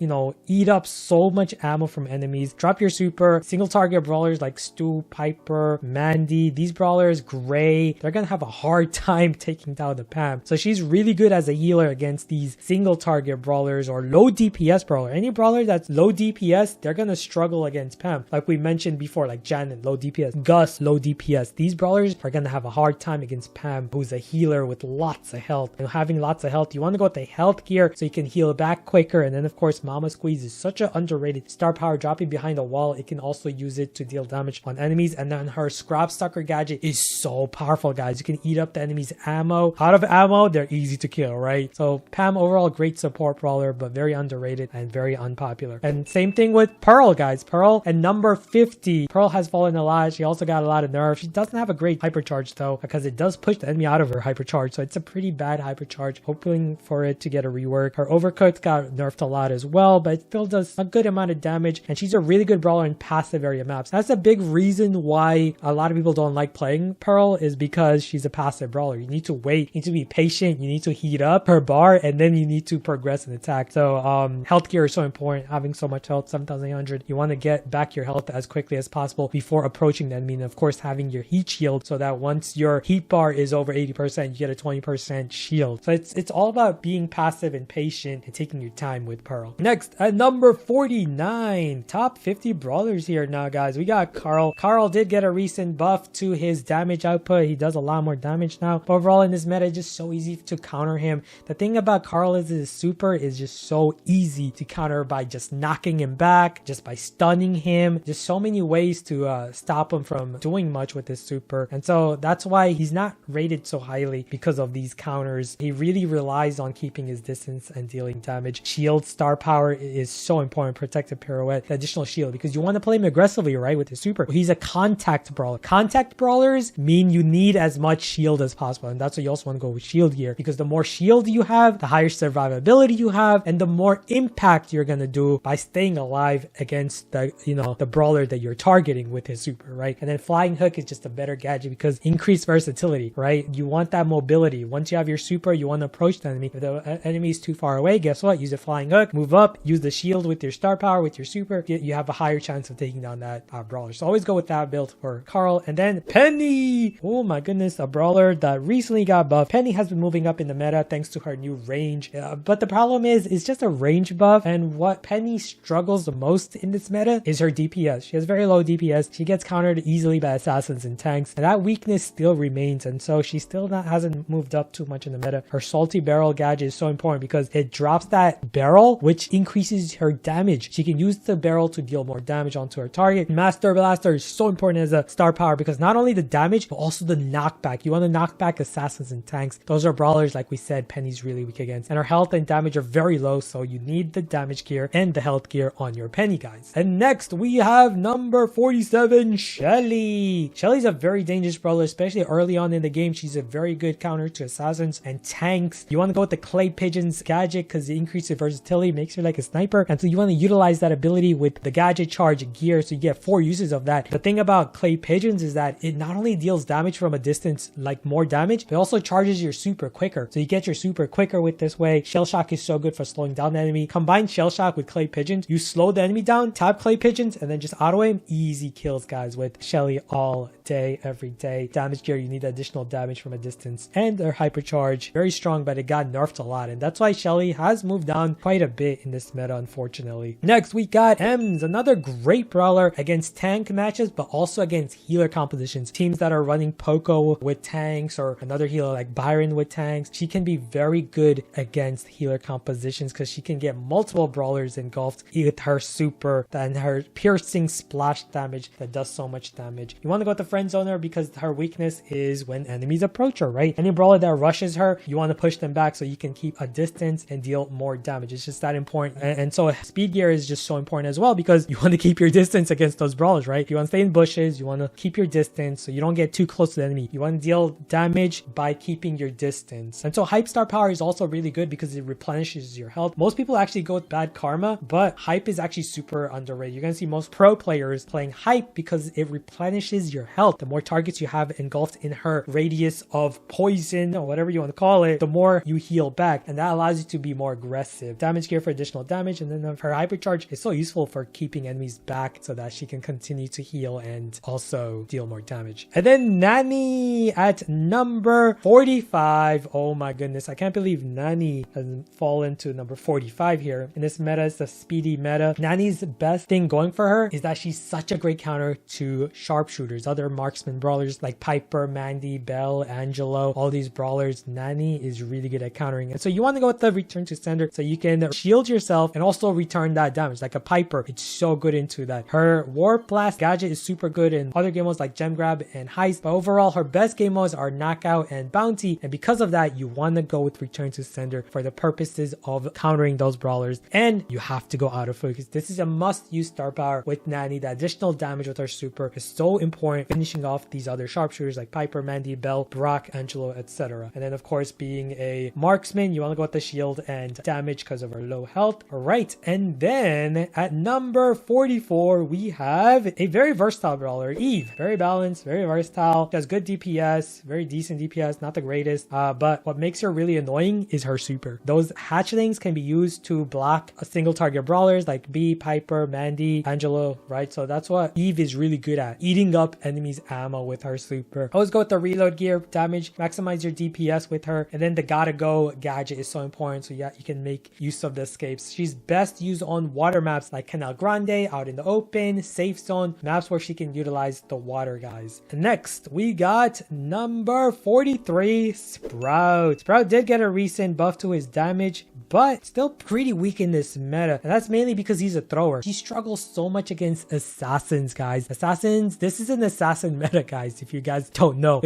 eat up so much ammo from enemies. Drop your super. Single target brawlers like Stu, Piper, Mandy, these brawlers, Gray, they're gonna have a hard time taking down the Pam. So she's really good as a healer against these single target brawlers or low DPS brawler. Any brawler that's low DPS, they're gonna struggle against Pam. Like we mentioned before, like Janet, low DPS, Gus, low DPS. These brawlers are gonna have a hard time against Pam, who's a healer with lots of health. And having lots of health, you want to go with the health gear so you can heal back quicker. And then, of course, Mama Squeeze is such an underrated star power. Dropping behind a wall, it can also use it to deal damage on enemies. And then her Scrap Sucker gadget is so powerful, guys. You can eat up the enemy's ammo. Out of ammo, they're easy to kill, right? So Pam, overall, great support brawler, but very underrated and very unpopular. And same thing with Pearl, guys. Pearl and number 50. Pearl has fallen a lot. She also got a lot of nerfs. She doesn't have a great hypercharge, though, because it does push the enemy out of her hypercharge. So it's a pretty bad hypercharge. Hoping for it to get a rework. Her Overcooked got nerfed a lot as well, but it still does a good amount of damage. And she's a really good brawler in passive area maps. That's a big reason why a lot of people don't like playing Pearl, is because she's a passive brawler. You need to wait, you need to be patient, you need to heat up her bar, and then you need to progress and attack. So health gear is so important. Having so much health, 7,800, you want to get back your health as quickly as possible before approaching the enemy. And of course, having your heat shield so that once your heat bar is over 80%, you get a 20% shield. So it's all about being passive and patient and taking your time with Pearl. Next, at number 49, top 50 brawlers here now, guys. We got Carl. Carl did get a recent buff to his damage output. He does a lot more damage now. But overall, in this meta, it's just so easy to counter him. The thing about Carl is his super is just so easy to counter by just knocking him back, just by stunning him. Just so many ways to stop him from doing much with his super. And so that's why he's not rated so highly, because of these counters. He really relies on keeping his distance and dealing damage. Shield, star power is so important. Protective pirouette, additional shield, because you want to play him aggressively, right, with his super. He's a contact brawler. Contact brawlers mean you need as much shield as possible, and that's why you also want to go with shield gear, because the more shield you have, the higher survivability you have, and the more impact you're gonna do by staying alive against the the brawler that you're targeting with his super, right? And then flying hook is just a better gadget because increased versatility, right? You want that mobility. Once you have your super, you want to approach the enemy. If the enemy is too far away, guess what? Use a flying hook, move up, use the shield with your star power, with your super. You have a higher chance of taking down that brawler. So always go with that build for Carl. And then Penny. Oh my goodness, a brawler that recently got buffed. Penny has been moving up in the meta thanks to her new range. But the problem is, it's just a range buff. And what Penny struggles the most in this meta is her DPS. She has very low DPS. She gets countered easily by assassins and tanks. And that weakness still remains. And so she still hasn't moved up too much in the meta. Her salty barrel gadget is so important because it drops that barrel, which increases her damage. She can use the barrel to deal more damage onto her target. Master Blaster is so important as a star power because not only the damage, but also the knockback. You want to knock back assassins and tanks. Those are brawlers, like we said, Penny's really weak against. And her health and damage are very low, so you need the damage gear and the health gear on your Penny, guys. And next, we have number 47, Shelly. Shelly's a very dangerous brawler, especially early on in the game. She's a very good counter to assassins and tanks. You want to go with the clay pigeons gadget because it increases versatility, makes her like a sniper. And so you want to utilize that ability with the gadget charge gear, so you get 4 uses of that. The thing about clay pigeons is that it not only deals damage from a distance, like more damage, but also charges your super quicker. So you get your super quicker with this way. Shell Shock is so good for slowing down the enemy. Combine Shell Shock with Clay Pigeons. You slow the enemy down, tap Clay Pigeons, and then just auto aim. Easy kills, guys, with Shelly all day, every day. Damage gear, you need additional damage from a distance. And their hypercharge, very strong, but it got nerfed a lot. And that's why Shelly has moved down quite a bit in this meta, unfortunately. Next, we got Ems, another great brawler against tank matches, but also against healer compositions. Teams that are running Poco with tanks or another healer like Byron with tanks. She can be very good against healer compositions because she can get multiple brawlers engulfed with her super and her piercing splash damage that does so much damage. You want to go with the friend zoner because her weakness is when enemies approach her, right? Any brawler that rushes her, you want to push them back so you can keep a distance and deal more damage. It's just that important. And so speed gear is just so important as well because you want to keep your distance against those brawlers, right? You want to stay in bushes, you want to keep your distance so you don't get too close to the enemy. You want to deal damage by keeping your distance. And so hype star power is also really good because it replenishes your health. Most people actually go with bad karma, but hype is actually super underrated. You're going to see most pro players playing hype because it replenishes your health. The more targets you have engulfed in her radius of poison or whatever you want to call it, the more you heal back, and that allows you to be more aggressive. Damage gear for additional damage, and then her hypercharge is so useful for keeping enemies back so that she can continue to heal and also deal more damage. And then Nani at number 45. Oh my goodness, I can't believe Nani has fallen to number 45 here. In this meta, it's the speedy meta. Nani's best thing going for her is that she's such a great counter to sharpshooters, other marksman brawlers like Piper, Mandy, Belle, Angelo, all these brawlers. Nani is really good at countering. And so you want to go with the return to sender so you can shield yourself and also return that damage. Like a Piper, it's so good into that. Her Warp Blast gadget is super good in other game modes like Gem Grab and Heist, but overall her best game modes are Knockout and Bounty, and because of that you want to go with return to sender for the purposes of countering those brawlers, and you have to go out of focus. This is a must use star power with Nani. The additional damage with her super is so important, finishing off these other sharpshooters like Piper, Mandy, Belle, Brock, Angelo, etc. And then of course being a marksman, you want to go with the shield and damage because of her low health. All right, and then at number 44 we have a very versatile brawler, Eve. Very balanced, very versatile. She has good DPS, very decent DPS, not the greatest, but what makes her really annoying is her super. Those hatchlings can be used to block a single target brawlers like B, Piper, Mandy, Angelo, right? So that's what Eve is really good at, eating up enemies' ammo with her super. Always go with the reload gear damage, maximize your DPS with her, and then the gotta go gadget is so important, so yeah, you can make use of the escapes. She's best used on water maps like Canal Grande, out in the open, safe zone, maps where she can utilize the water, guys. And next we got number 43, Sprout. Sprout did get a recent buff to his damage, but still pretty weak in this meta, and that's mainly because he's a thrower. He struggles so much against assassins, guys. Assassins, this is an assassin meta, guys, if you guys don't know.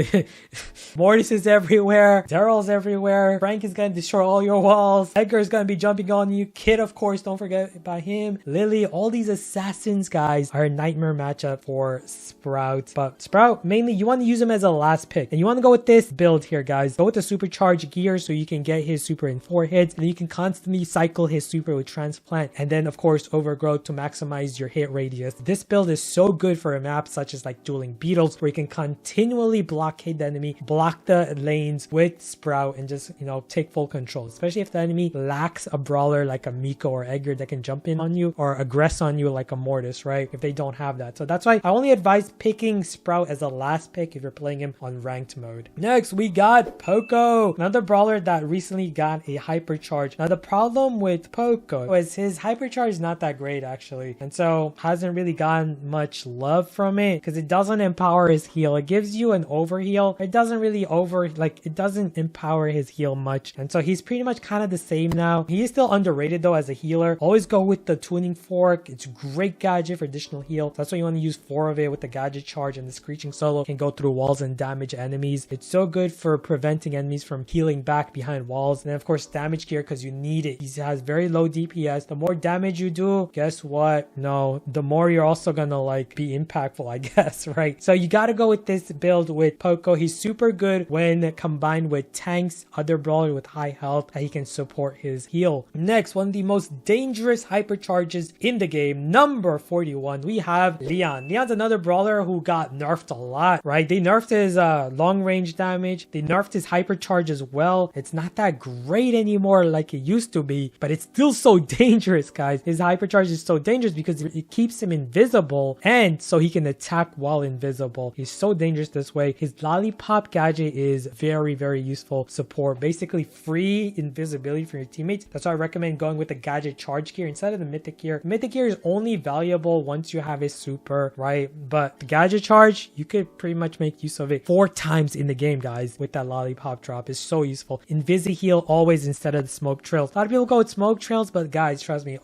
Mortis is everywhere, Daryl's everywhere, Frank is gonna destroy all your walls, Edgar is gonna be jumping on you, Kid, of course, don't forget about him, Lily. All these assassins, guys, are a nightmare matchup for Sprout. But Sprout, mainly you want to use him as a last pick, and you want to go with this build here, guys. Go with the supercharged gear so you can get his super in 4 hits, and you can constantly cycle his super with transplant, and then of course overgrowth to maximize your hit radius. This build is so good for a map such as like dueling beetles, where you can continually blockade the enemy, block the lanes with Sprout, and just, you know, take full control, especially if the enemy lacks a brawler like a Mico or Edgar that can jump in on you or aggress on you like a Mortis, right? If they don't have that. So that's why I only advise picking Sprout as a last pick if you're playing him on ranked mode. Next we got Poco, another brawler that recently got a hypercharge. Now the problem with Poco is his hypercharge is not that great actually, and so hasn't really gotten much love from it because it doesn't empower his heal. It gives you an overheal. It doesn't really it doesn't empower his heal much, and so he's pretty much kind of the same now. He is still underrated though as a healer. Always go with the tuning fork. It's a great gadget for additional heal. That's why you want to use 4 of it with the gadget charge, and the screeching solo can go through walls and damage enemies. It's so good for preventing enemies from healing back behind walls, and then of course damage gear because you need it. He has very low DPS. The more damage you do, guess what? No, the more you're also gonna like be impactful, I guess, right? So you gotta go with this build with Poco. He's super good when combined with tanks, other brawlers with high health that he can support his heal. Next, one of the most dangerous hypercharges in the game, number 41, we have Leon. Leon's another brawler who got nerfed a lot, right? They nerfed his long range damage. They nerfed his hypercharge as well. It's not that great anymore like it used to be, but it's still so dangerous, guys. His hypercharge is so dangerous because it keeps him invisible, and so he can attack while invisible. He's so dangerous this way. His lollipop gadget is very, very useful support. Basically free invisibility for your teammates. That's why I recommend going with the gadget charge gear instead of the mythic gear. The mythic gear is only valuable once you have his super, right? But the gadget charge, you could pretty much make use of it 4 times in the game, guys, with that lollipop drop. Is so useful. Invisi heal always instead of the smoke trails. A lot of people go with smoke trails, but guys, trust me,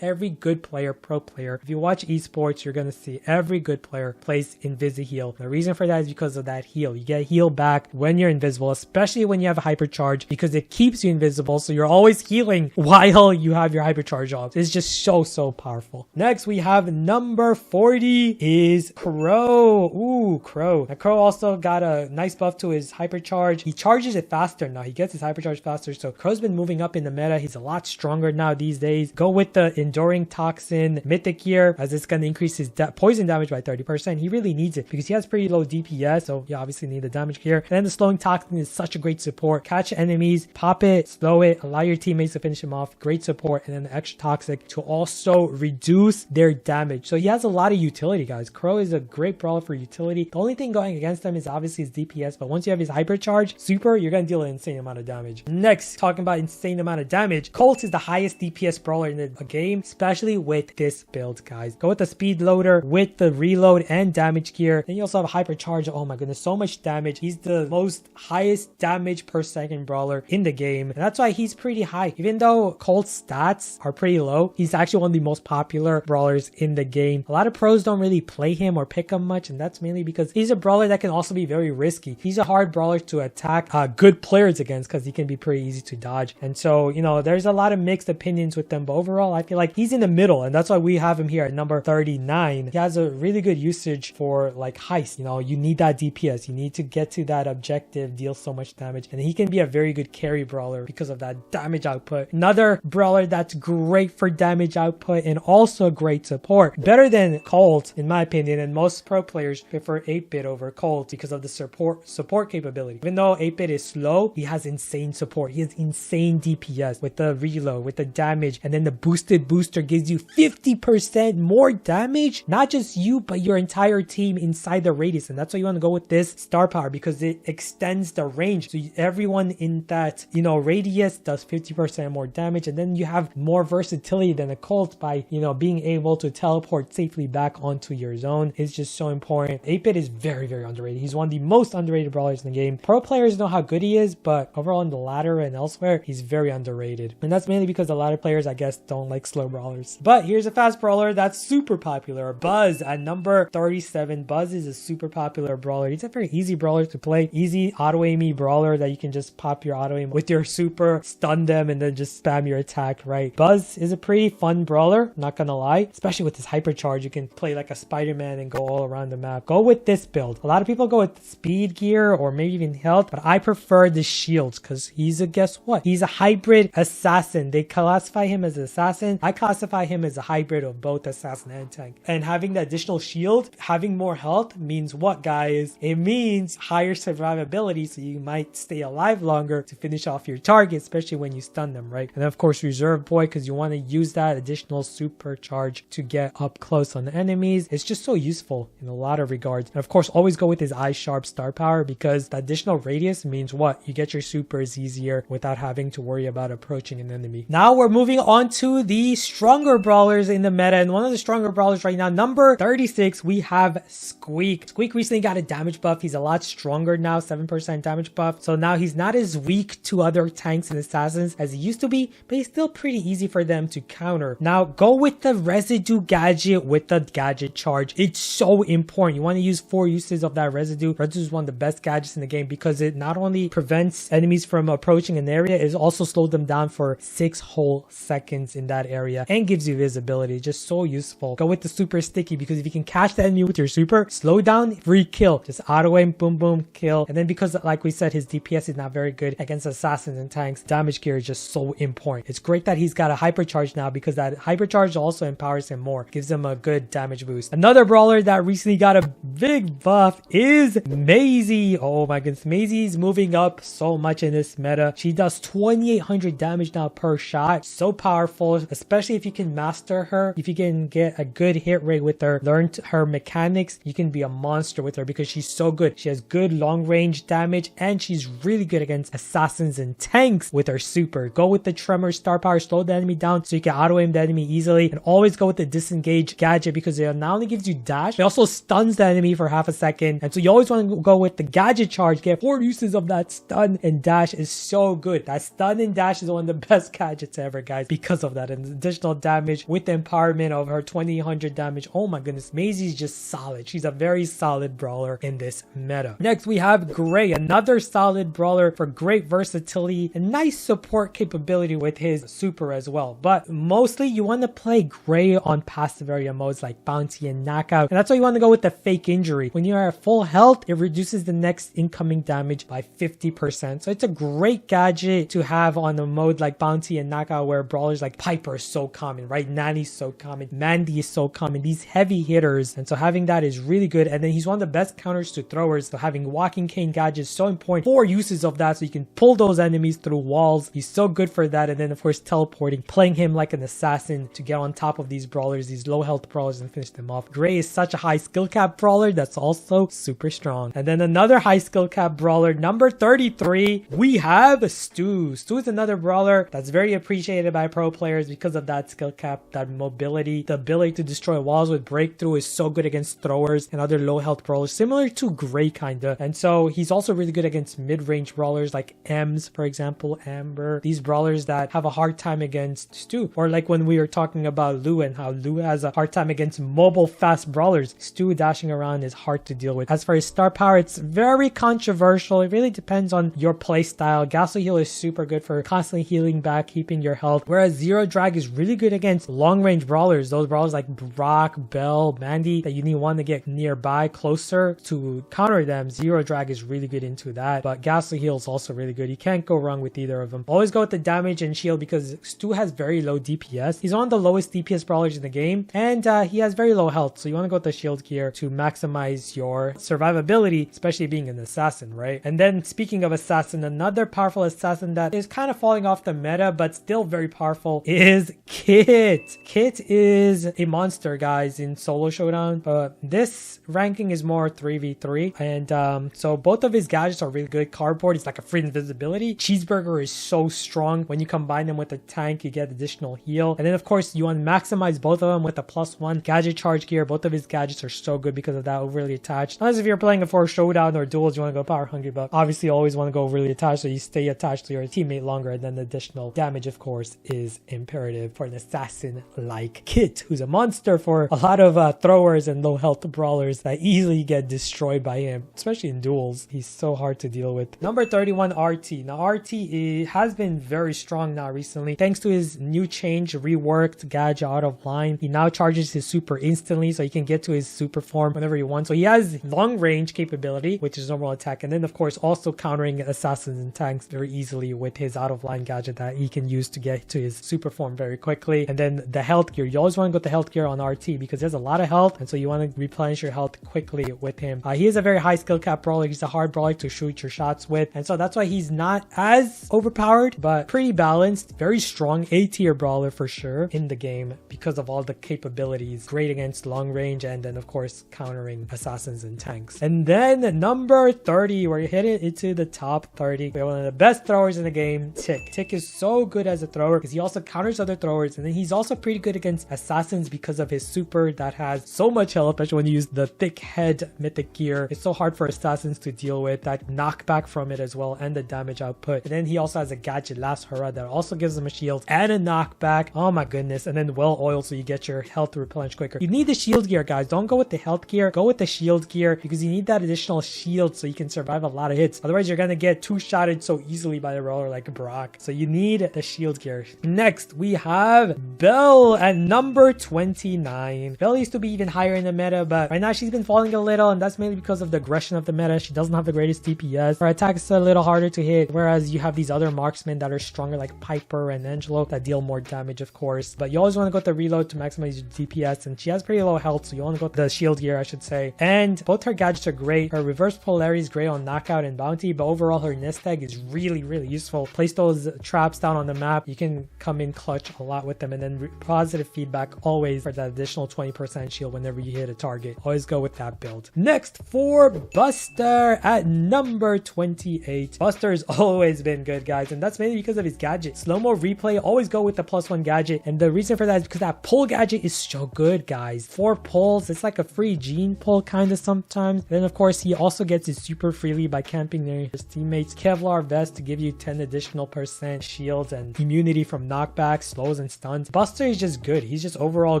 every good player, pro player, if you watch esports, you're gonna see every good player plays invisi heal. The reason for that is because of that heal. You get heal back when you're invisible, especially when you have a hypercharge, because it keeps you invisible, so you're always healing while you have your hypercharge off. It's just so powerful. Next, we have number 40 is Crow. Ooh, Crow. Now, Crow also got a nice buff to his hypercharge. He charges it faster now. He gets his hypercharge faster, so Crow's been moving up in the meta. He's a lot stronger now these days. Go with the enduring toxin mythic gear, as it's going to increase his poison damage by 30%. He really needs it because he has pretty low DPS, so you obviously need the damage gear. And then the slowing toxin is such a great support. Catch enemies, pop it, slow it, allow your teammates to finish him off. Great support. And then the extra toxic to also reduce their damage. So he has a lot of utility, guys. Crow is a great brawler for utility. The only thing going against him is obviously his DPS, but once you have his hypercharge super, you're going to deal an insane amount of damage. Next, talking about insane amount of damage, Colt is the highest DPS brawler in the game, especially with this build, guys. Go with the speed loader with the reload and damage gear. Then you also have a hypercharge. Oh my goodness, so much damage. He's the most highest damage per second brawler in the game, and that's why he's pretty high. Even though Colt's stats are pretty low, he's actually one of the most popular brawlers in the game. A lot of pros don't really play him or pick him much, and that's mainly because he's a brawler that can also be very risky. He's a hard brawler to attack good players against because he can be pretty easy to dodge. And so, you know, there's a lot of mixed opinions with them, but overall I feel like he's in the middle, and that's why we have him here at number 39. He has a really good usage for like heist. You know, you need that DPS, you need to get to that objective, deal so much damage, and he can be a very good carry brawler because of that damage output. Another brawler that's great for damage output and also great support. Better than Colt in my opinion, and most pro players prefer 8-bit over Colt because of the support capability. Even though 8-bit is slow, he has insane support. He has insane DPS with the reload, with the damage, and then the boosted booster gives you 50% more damage. Not just you, but your entire team inside the radius, and that's why you want to go with this star power because it extends the range. So everyone in that, you know, radius does 50% more damage, and then you have more versatility than a Colt by, you know, being able to teleport safely back onto your zone. It's just so important. 8-bit is very, very underrated. He's one of the most underrated brawlers in the game. Pro players know how good he is, but overall in the ladder and elsewhere, he's very underrated. And that's mainly because a lot of players, I guess, don't like slow brawlers. But here's a fast brawler that's super popular. Buzz at number 37. Buzz is a super popular brawler. He's a very easy brawler to play. Easy auto-aimy brawler that you can just pop your auto-aim with your super, stun them, and then just spam your attack, right? Buzz is a pretty fun brawler, not gonna lie. Especially with his hypercharge, you can play like a Spider-Man and go all around the map. Go with this build. A lot of people go with speed gear or maybe even health, but I prefer the shields because he's a, guess what? He's a hybrid assassin. They classify him as an assassin. I classify him as a hybrid of both assassin and tank. And having the additional shield, having more health means what, guys? It means higher survivability, so you might stay alive longer to finish off your target, especially when you stun them, right? And of course, reserve boy, because you want to use that additional supercharge to get up close on the enemies. It's just so useful in a lot of regards. And of course, always go with his eye sharp star power because the additional radius means what? You get your supers easier without having to worry about approaching an enemy. Now we're moving on to the stronger brawlers in the meta, and one of the stronger brawlers right now, number 36, we have Squeak. Squeak recently got a damage buff. He's a lot stronger now, 7% damage buff. So now he's not as weak to other tanks and assassins as he used to be, but he's still pretty easy for them to counter. Now go with the residue gadget with the gadget charge. It's so important. You want to use 4 uses of that residue. Residue is one of the best gadgets in the game because it not only prevents enemies from approaching an area, it also slows slows them down for 6 whole seconds in that area and gives you visibility. Just so useful. Go with the super sticky because if you can catch the enemy with your super, slow down, free kill. Just auto aim, boom, boom, kill. And then because like we said, his DPS is not very good against assassins and tanks, damage gear is just so important. It's great that he's got a hypercharge now because that hypercharge also empowers him more. Gives him a good damage boost. Another brawler that recently got a big buff is Maisie. Oh my goodness. Maisie's moving up so much in this meta. She does 2800 damage now per shot. So powerful, especially if you can master her. If you can get a good hit rate with her, learn her mechanics, you can be a monster with her because she's so good. She has good long range damage and she's really good against assassins and tanks with her super. Go with the tremor star power, slow the enemy down so you can auto aim the enemy easily, and always go with the disengage gadget because it not only gives you dash, it also stuns the enemy for half a second. And so you always want to go with the gadget charge, get 4 uses of that stun, and dash is so good. That stun and dash is one of the best gadgets ever, guys, because of that. And additional damage with the empowerment of her 2800 damage. Oh my goodness, Maisie's just solid. She's a very solid brawler in this meta. Next we have Gray, another solid brawler for great versatility and nice support capability with his super as well. But mostly you want to play Gray on passive area modes like bounty and knockout, and that's why you want to go with the fake injury. When you are at full health, it reduces the next incoming damage by 50%. So it's a great gadget to have on a mode like bounty and knockout where brawlers like Piper is so common, right? Nani's so common, Mandy is so common, these heavy hitters, and so having that is really good. And then he's one of the best counters to throwers, so having walking cane gadget is so important. 4 uses of that so you can pull those enemies through walls. He's so good for that. And then of course teleporting, playing him like an assassin to get on top of these brawlers, these low health brawlers, and finish them off. Gray is such a high skill cap brawler that's also super strong. And then another high skill cap brawler, number 33, we have Stu. Stu is another brawler that's very appreciated by pro players because of that skill cap, that mobility. The ability to destroy walls with breakthrough is so good against throwers and other low health brawlers, similar to Gray kinda. And so he's also really good against mid-range brawlers like Ems, for example, Amber, these brawlers that have a hard time against Stu. Or like when we were talking about Lu and how Lu has a hard time against mobile fast brawlers, Stu dashing around is hard to deal with. As for his star power, it's very controversial. It really depends on your play style. Ghastly heal is super good for constantly healing back, keeping your health, whereas zero drag is really good against long range brawlers, those brawlers like Brock, Belle, Mandy that you need one to get nearby closer to counter them. Zero drag is really good into that, but ghastly heal is also really good. You can't go wrong with either of them. Always go with the damage and shield because Stu has very low DPS. He's one of the lowest DPS brawlers in the game, and he has very low health, so you want to go with the shield gear to maximize your survivability, especially being an assassin, right? And then speaking of assassin, another powerful assassin that is kind of falling off the meta but still very powerful is Kit. Kit is a monster, guys, in solo showdown, but this ranking is more 3v3, and so both of his gadgets are really good. Cardboard is like a free invisibility. Cheeseburger is so strong. When you combine them with a tank, you get additional heal. And then of course you want to maximize both of them with a +1 gadget charge gear. Both of his gadgets are so good because of that overly attached. Unless if you're playing for showdown or duels, you want to go power hungry, but obviously you always want to go overly attached so you stay attached to your teammate longer. And then the additional damage, of course, is imperative for an assassin like Kit, who's a monster for a lot of throwers and low health brawlers that easily get destroyed by him, especially in duels. He's so hard to deal with. Number 31, RT. Now RT has been very strong now recently thanks to his new change, reworked gadget out of line. He now charges his super instantly so he can get to his super form whenever he wants. So he has long range capability, which is normal attack, and then of course also countering assassins and tanks very easily with his out of line gadget that he can use to get to his super form very quickly. And then the health gear, you always want to go with the health gear on RT because there's a lot of health, and so you want to replenish your health quickly with him. He is a very high skill cap brawler. He's a hard brawler to shoot your shots with, and so that's why he's not as overpowered but pretty balanced. Very strong A tier brawler for sure in the game because of all the capabilities. Great against long range, and then of course countering assassins and tanks. And then number 30, we're heading into the top 30. We have one of the best throwers in the game, Tick. Tick is so good as a thrower because he also counters other throwers, and then he's also pretty good against assassins because of his super that has so much health, especially when you use the thick head mythic gear. It's so hard for assassins to deal with, that knockback from it as well, and the damage output. And then he also has a gadget, Last Hurrah, that also gives him a shield and a knockback. Oh my goodness. And then well oiled so you get your health replenished quicker. You need the shield gear, guys. Don't go with the health gear, go with the shield gear because you need that additional shield so you can survive a lot of hits. Otherwise you're gonna get two-shotted so easily by a brawler like proc. So you need the shield gear. Next, we have Belle at number 29. Belle used to be even higher in the meta, but right now she's been falling a little, and that's mainly because of the aggression of the meta. She doesn't have the greatest DPS. Her attacks are a little harder to hit, whereas you have these other marksmen that are stronger like Piper and Angelo that deal more damage, of course. But you always want to go with the reload to maximize your DPS, and she has pretty low health, so you want to go with the shield gear, I should say. And both her gadgets are great. Her reverse polarity is great on knockout and bounty, but overall her nest egg is really useful. Place those traps down on the map. You can come in clutch a lot with them, and then positive feedback always for that additional 20% shield whenever you hit a target. Always go with that build. Next, for Buster at number 28. Buster's always been good, guys, and that's mainly because of his gadget. Slow-mo replay, always go with the +1 gadget, and the reason for that is because that pull gadget is so good, guys. 4 pulls, it's like a free gene pull kind of sometimes. Then of course he also gets it super freely by camping near his teammates. Kevlar vest to give you 10 additional % shields and immunity from knockbacks, slows, and stuns. Buster is just good. He's just overall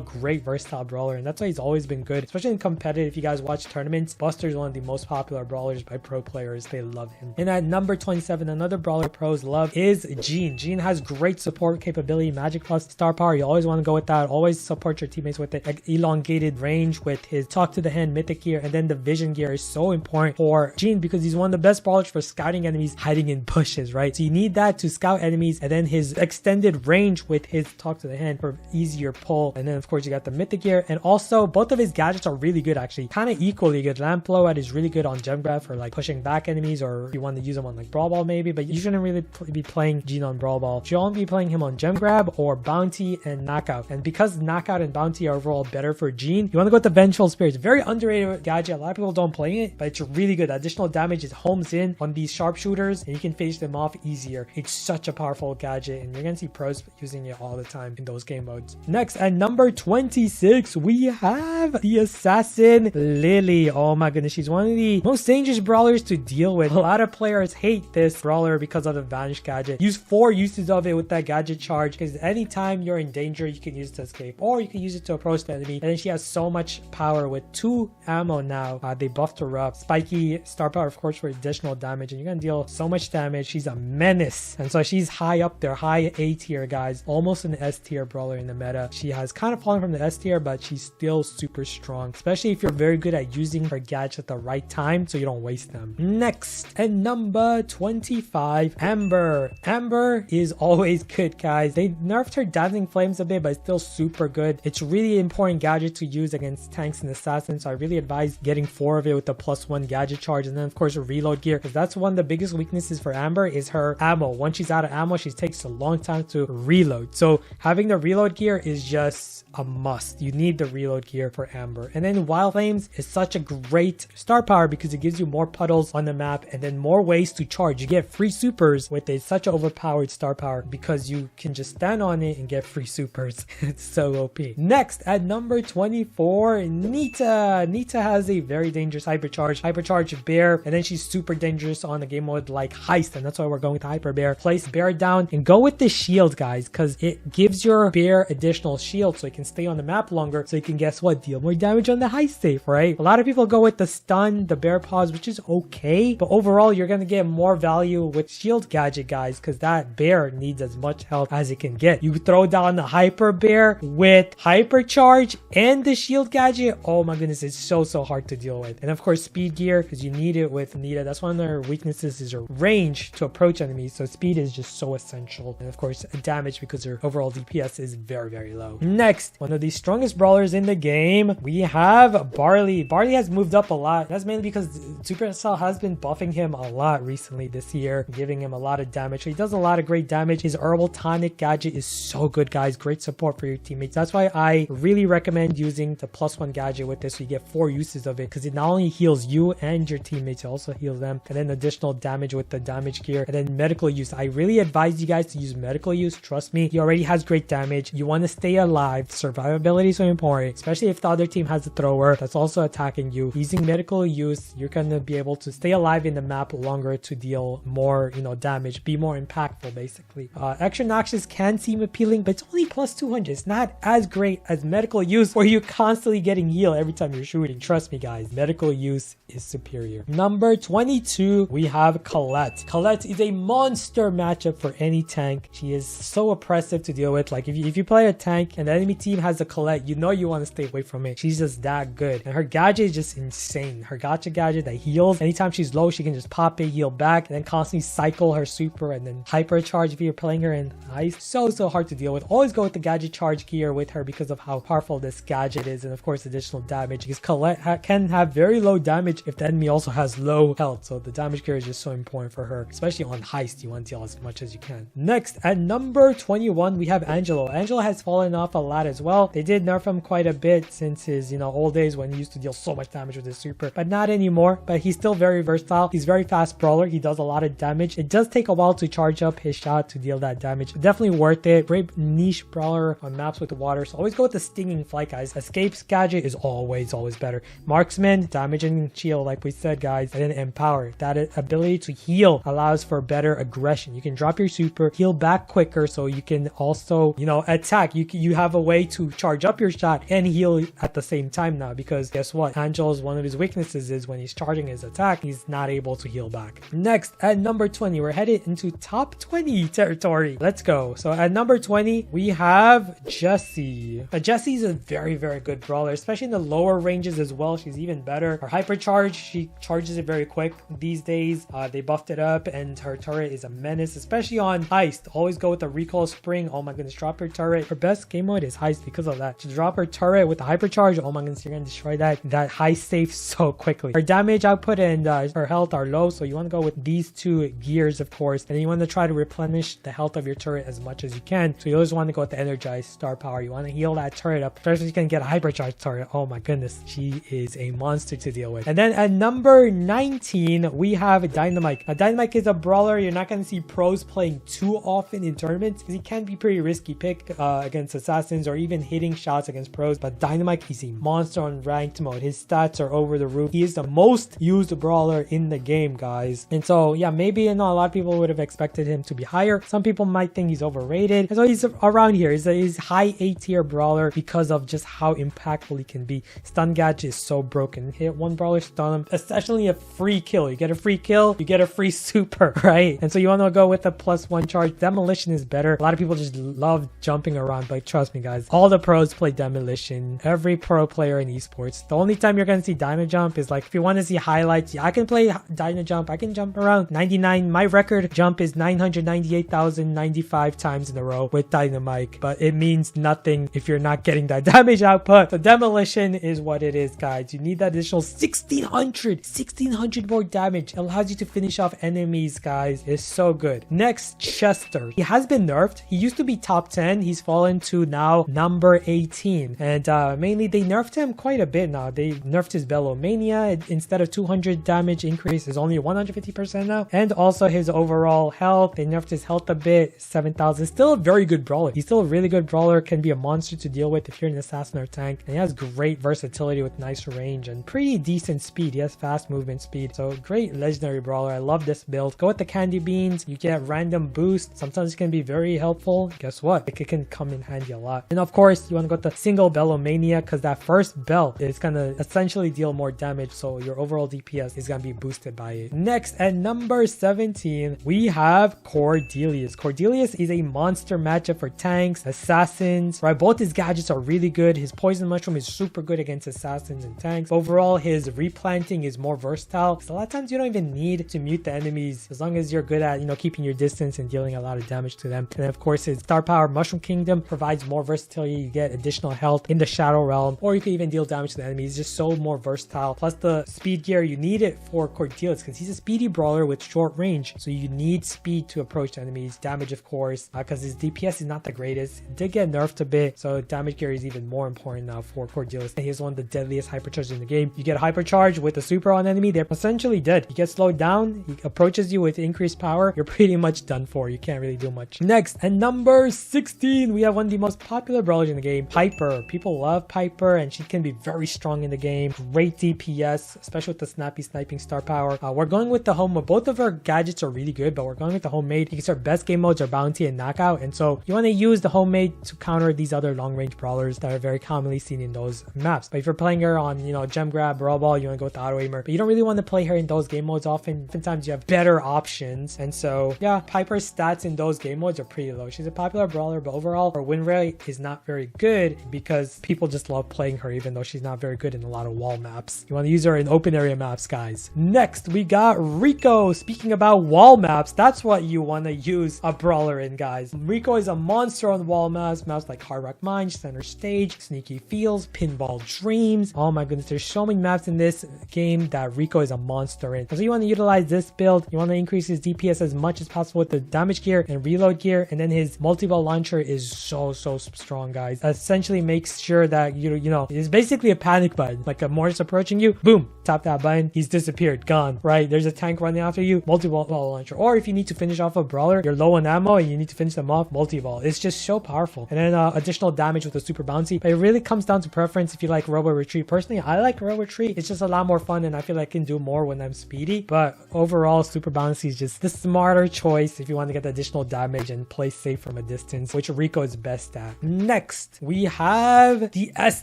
great versatile brawler, and that's why he's always been good, especially in competitive. If you guys watch tournaments, Buster is one of the most popular brawlers by pro players. They love him. And at number 27, another brawler pros love is Jean. Jean has great support capability, magic plus star power. You always want to go with that. Always support your teammates with it. Like elongated range with his talk to the hand mythic gear, and then the vision gear is so important for Jean because he's one of the best brawlers for scouting enemies hiding in bushes, right? So you need that to scout enemies, and then his extended range with his talk to the hand for easier pull. And then of course you got the mythic gear, and also both of his gadgets are really good, actually kind of equally good. Lamp blowout is really good on gem grab for like pushing back enemies, or if you want to use them on like brawl ball maybe, but you shouldn't really be playing Jean on brawl ball. You should only be playing him on gem grab or bounty and knockout. And because knockout and bounty are overall better for Jean, you want to go with the vengeful spirits. Very underrated gadget. A lot of people don't play it, but it's really good. Additional damage, it homes in on these sharpshooters and you can finish them off easier. It's such a powerful gadget, and you're gonna see pros using it all the time in those game modes. Next, at number 26, we have the assassin Lily. Oh my goodness, she's one of the most dangerous brawlers to deal with. A lot of players hate this brawler because of the vanish gadget. Use 4 uses of it with that gadget charge, because anytime you're in danger you can use it to escape, or you can use it to approach the enemy. And then she has so much power with 2 ammo now. They buffed her up. Spiky star power, of course, for additional damage, and you're gonna deal so much damage. She's a menace, and so she's high up there, high A tier, guys, almost an S tier brawler in the meta. She has kind of fallen from the S tier, but she's still super strong, especially if you're very good at using her gadgets at the right time so you don't waste them. Next, at number 25, Amber. Amber is always good, guys. They nerfed her dazzling flames a bit, but it's still super good. It's really important gadget to use against tanks and assassins, so I really advise getting 4 of it with the +1 gadget charge, and then of course her reload gear, because that's one of the biggest weaknesses for Amber is her ammo. Once she's out of ammo, she takes a long time to reload, so having the reload gear is just a must. You need the reload gear for Amber. And then Wild Flames is such a great star power because it gives you more puddles on the map and then more ways to charge. You get free supers with such an overpowered star power because you can just stand on it and get free supers. It's so OP. Next, at number 24, Nita. Nita has a very dangerous hypercharge bear, and then she's super dangerous on a game mode like Heist, and that's why we're going with hyper bear. Place bear down and go with the shield, guys, because it gives your bear additional shield so it can stay on the map longer, so you can, guess what, deal more damage on the Heist safe, right? A lot of people go with the stun, the bear paws, which is okay, but overall you're gonna get more value with shield gadget, guys, because that bear needs as much health as it can get. You throw down the hyper bear with hypercharge and the shield gadget, oh my goodness, it's so hard to deal with. And of course speed gear, because you need it with Nita. That's one of her weaknesses, is her range to approach enemies, so speed is just so essential. And of course damage, because her overall DPS is very low. Next, one of the strongest brawlers in the game, we have Barley. Barley has moved up a lot. That's mainly because Supercell has been buffing him a lot recently this year, giving him a lot of damage. So he does a lot of great damage. His herbal tonic gadget is so good, guys. Great support for your teammates. That's why I really recommend using the +1 gadget with this, so you get 4 uses of it, because it not only heals you and your teammates, it also heals them, and then additional damage with the damage gear, and then medical use. I really advise you guys to use medical use. Trust me, he already has great damage. You want to stay alive. Survivability is so important, especially if the other team has a thrower that's also attacking you. Using medical use, you're going to be able to stay alive in the map longer to deal more, damage, be more impactful, basically. Extra noxious can seem appealing, but it's only +200. It's not as great as medical use, where you're constantly getting healed every time you're shooting. Trust me, guys, medical use is superior. Number 22, we have Colette. Colette is a monster monster matchup for any tank. She is so oppressive to deal with. Like if you play a tank and the enemy team has a Colette, you know you want to stay away from it. She's just that good. And her gadget is just insane. Her gotcha gadget that heals. Anytime she's low, she can just pop it, heal back, and then constantly cycle her super and then hypercharge if you're playing her in ice. So hard to deal with. Always go with the gadget charge gear with her because of how powerful this gadget is, and of course additional damage, because Colette can have very low damage if the enemy also has low health. So the damage gear is just so important for her, especially on heist. You want to deal as much as you can. Next, at number 21, we have Angelo. Angelo has fallen off a lot as well. They did nerf him quite a bit since his, old days when he used to deal so much damage with his super, but not anymore. But he's still very versatile. He's very fast brawler. He does a lot of damage. It does take a while to charge up his shot to deal that damage. Definitely worth it. Great niche brawler on maps with the water. So always go with the stinging flight, guys. Escapes gadget is always better. Marksman, damage and shield, like we said, guys. And then empower. That ability to heal allows for better aggression. You can drop your super, heal back quicker, so you can also, attack. You have a way to charge up your shot and heal at the same time now, because guess what? Angelo's one of his weaknesses is when he's charging his attack, he's not able to heal back. Next, at number 20, we're headed into top 20 territory. Let's go. So at number 20, we have Jessie. Jessie's a very good brawler, especially in the lower ranges as well. She's even better. Her hypercharge, she charges it very quick. These days, they buffed it up, and her turret is a menace, especially on heist. Always go with the recoil spring. Oh my goodness, drop her turret. Her best game mode is heist because of that. To drop her turret with the hypercharge, oh my goodness, you're gonna destroy that heist safe so quickly. Her damage output and her health are low, so you want to go with these two gears, of course, and you want to try to replenish the health of your turret as much as you can. So you always want to go with the energized star power. You want to heal that turret up, especially if you can get a hypercharge turret. Oh my goodness, she is a monster to deal with. And then at number 19, we have Dynamite. Now, Dynamite is a brawler you're not going to see pros playing too often in tournaments because he can be pretty risky pick against assassins or even hitting shots against pros. But Dynamite is a monster on ranked mode. His stats are over the roof. He is the most used brawler in the game, guys. And so yeah, maybe a lot of people would have expected him to be higher. Some people might think he's overrated. And so he's around here. He's high A tier brawler because of just how impactful he can be. Stun gadget is so broken. Hit one brawler, stun him. Essentially a free kill. You get a free kill, you get a free super, right? And so you want to go with a +1 charge. Demolition is better. A lot of people just love jumping around, but trust me, guys, all the pros play Demolition. Every pro player in esports. The only time you're going to see Dyna Jump is like if you want to see highlights. Yeah, I can play Dyna Jump. I can jump around 99. My record jump is 998,095 times in a row with Dynamite, but it means nothing if you're not getting that damage output. So Demolition is what it is, guys. You need that additional 1600 more damage. It allows you to finish off enemies, guys. It's so good. Next, Chester. He has been nerfed. He used to be top 10. He's fallen to now number 18, and mainly they nerfed him quite a bit now. They nerfed his Bellomania. Instead of 200 damage increase is only 150% now, and also his overall health. They nerfed his health a bit, 7,000. Still a very good brawler. He's still a really good brawler. Can be a monster to deal with if you're an assassin or tank, and he has great versatility with nice range and pretty decent speed. He has fast movement speed, so great legendary brawler. I love this build. Go with the candy beans. You get random boost. Sometimes it can be very helpful. Guess what? It can come in handy a lot. And of course, you want to go with the single Bellomania because that first bell is gonna essentially deal more damage, so your overall DPS is gonna be boosted by it. Next, at number 17, we have Cordelius. Cordelius is a monster matchup for tanks, assassins, right? Both his gadgets are really good. His poison mushroom is super good against assassins and tanks. Overall, his replanting is more versatile. So a lot of times you don't even need to mute the enemies as long as you're good at, keeping your distance and dealing a lot of damage to them. And of course, his star power Mushroom Kingdom provides more versatility. You get additional health in the Shadow Realm, or you can even deal damage to the enemies. It's just so more versatile. Plus the speed gear, you need it for Cordelius because he's a speedy brawler with short range. So you need speed to approach the enemies. Damage, of course, because his DPS is not the greatest. It did get nerfed a bit, so damage gear is even more important now for Cordelius. And he's one of the deadliest hypercharges in the game. You get hypercharge with the super on enemy, they're essentially dead. You get slowed down, he approaches you with increased power, you're pretty much done for. You can't really do much. Next, at number 16, we have one of the most popular brawlers in the game, Piper. People love Piper, and she can be very strong in the game. Great DPS, especially with the snappy sniping star power. We're going with the home. Both of her gadgets are really good, but we're going with the homemade because her best game modes are bounty and knockout, and so you want to use the homemade to counter these other long range brawlers that are very commonly seen in those maps. But if you're playing her on, gem grab, brawl ball, you want to go with the auto aimer, but you don't really want to play her in those game modes often. Oftentimes you have better options, and So yeah, Piper's stats in those game modes are pretty low. She's a popular brawler, but overall her win rate is not very good because people just love playing her even though she's not very good in a lot of wall maps. You want to use her in open area maps, guys. Next, we got Rico. Speaking about wall maps, that's what you want to use a brawler in, guys. Rico is a monster on wall maps like Hard Rock Mine, Center Stage, Sneaky Fields, Pinball Dreams. Oh my goodness, there's so many maps in this game that Rico is a monster in. So you want to utilize this build. You want to increase his DPS as much as possible with the damage gear and reload gear, and then his multi-ball launcher is so strong, guys. Essentially makes sure that you know it's basically a panic button. Like a Mortis approaching you, boom, tap that button, he's disappeared, gone. Right, there's a tank running after you, multi-ball launcher. Or if you need to finish off a brawler, you're low on ammo and you need to finish them off, multi-ball. It's just so powerful. And then additional damage with a super bouncy. But it really comes down to preference if you like Robo Retreat. Personally, I like Robo Retreat. It's just a lot more fun and I feel like I can do more when I'm speedy. But overall, super bouncy is just the smarter choice if you want to get the additional damage and play safe from a distance, which Rico is best at. Next, we have the S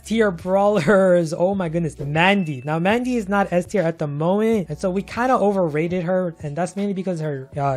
tier brawlers. Oh my goodness, Mandy. Now, Mandy is not S tier at the moment, and so we kind of overrated her, and that's mainly because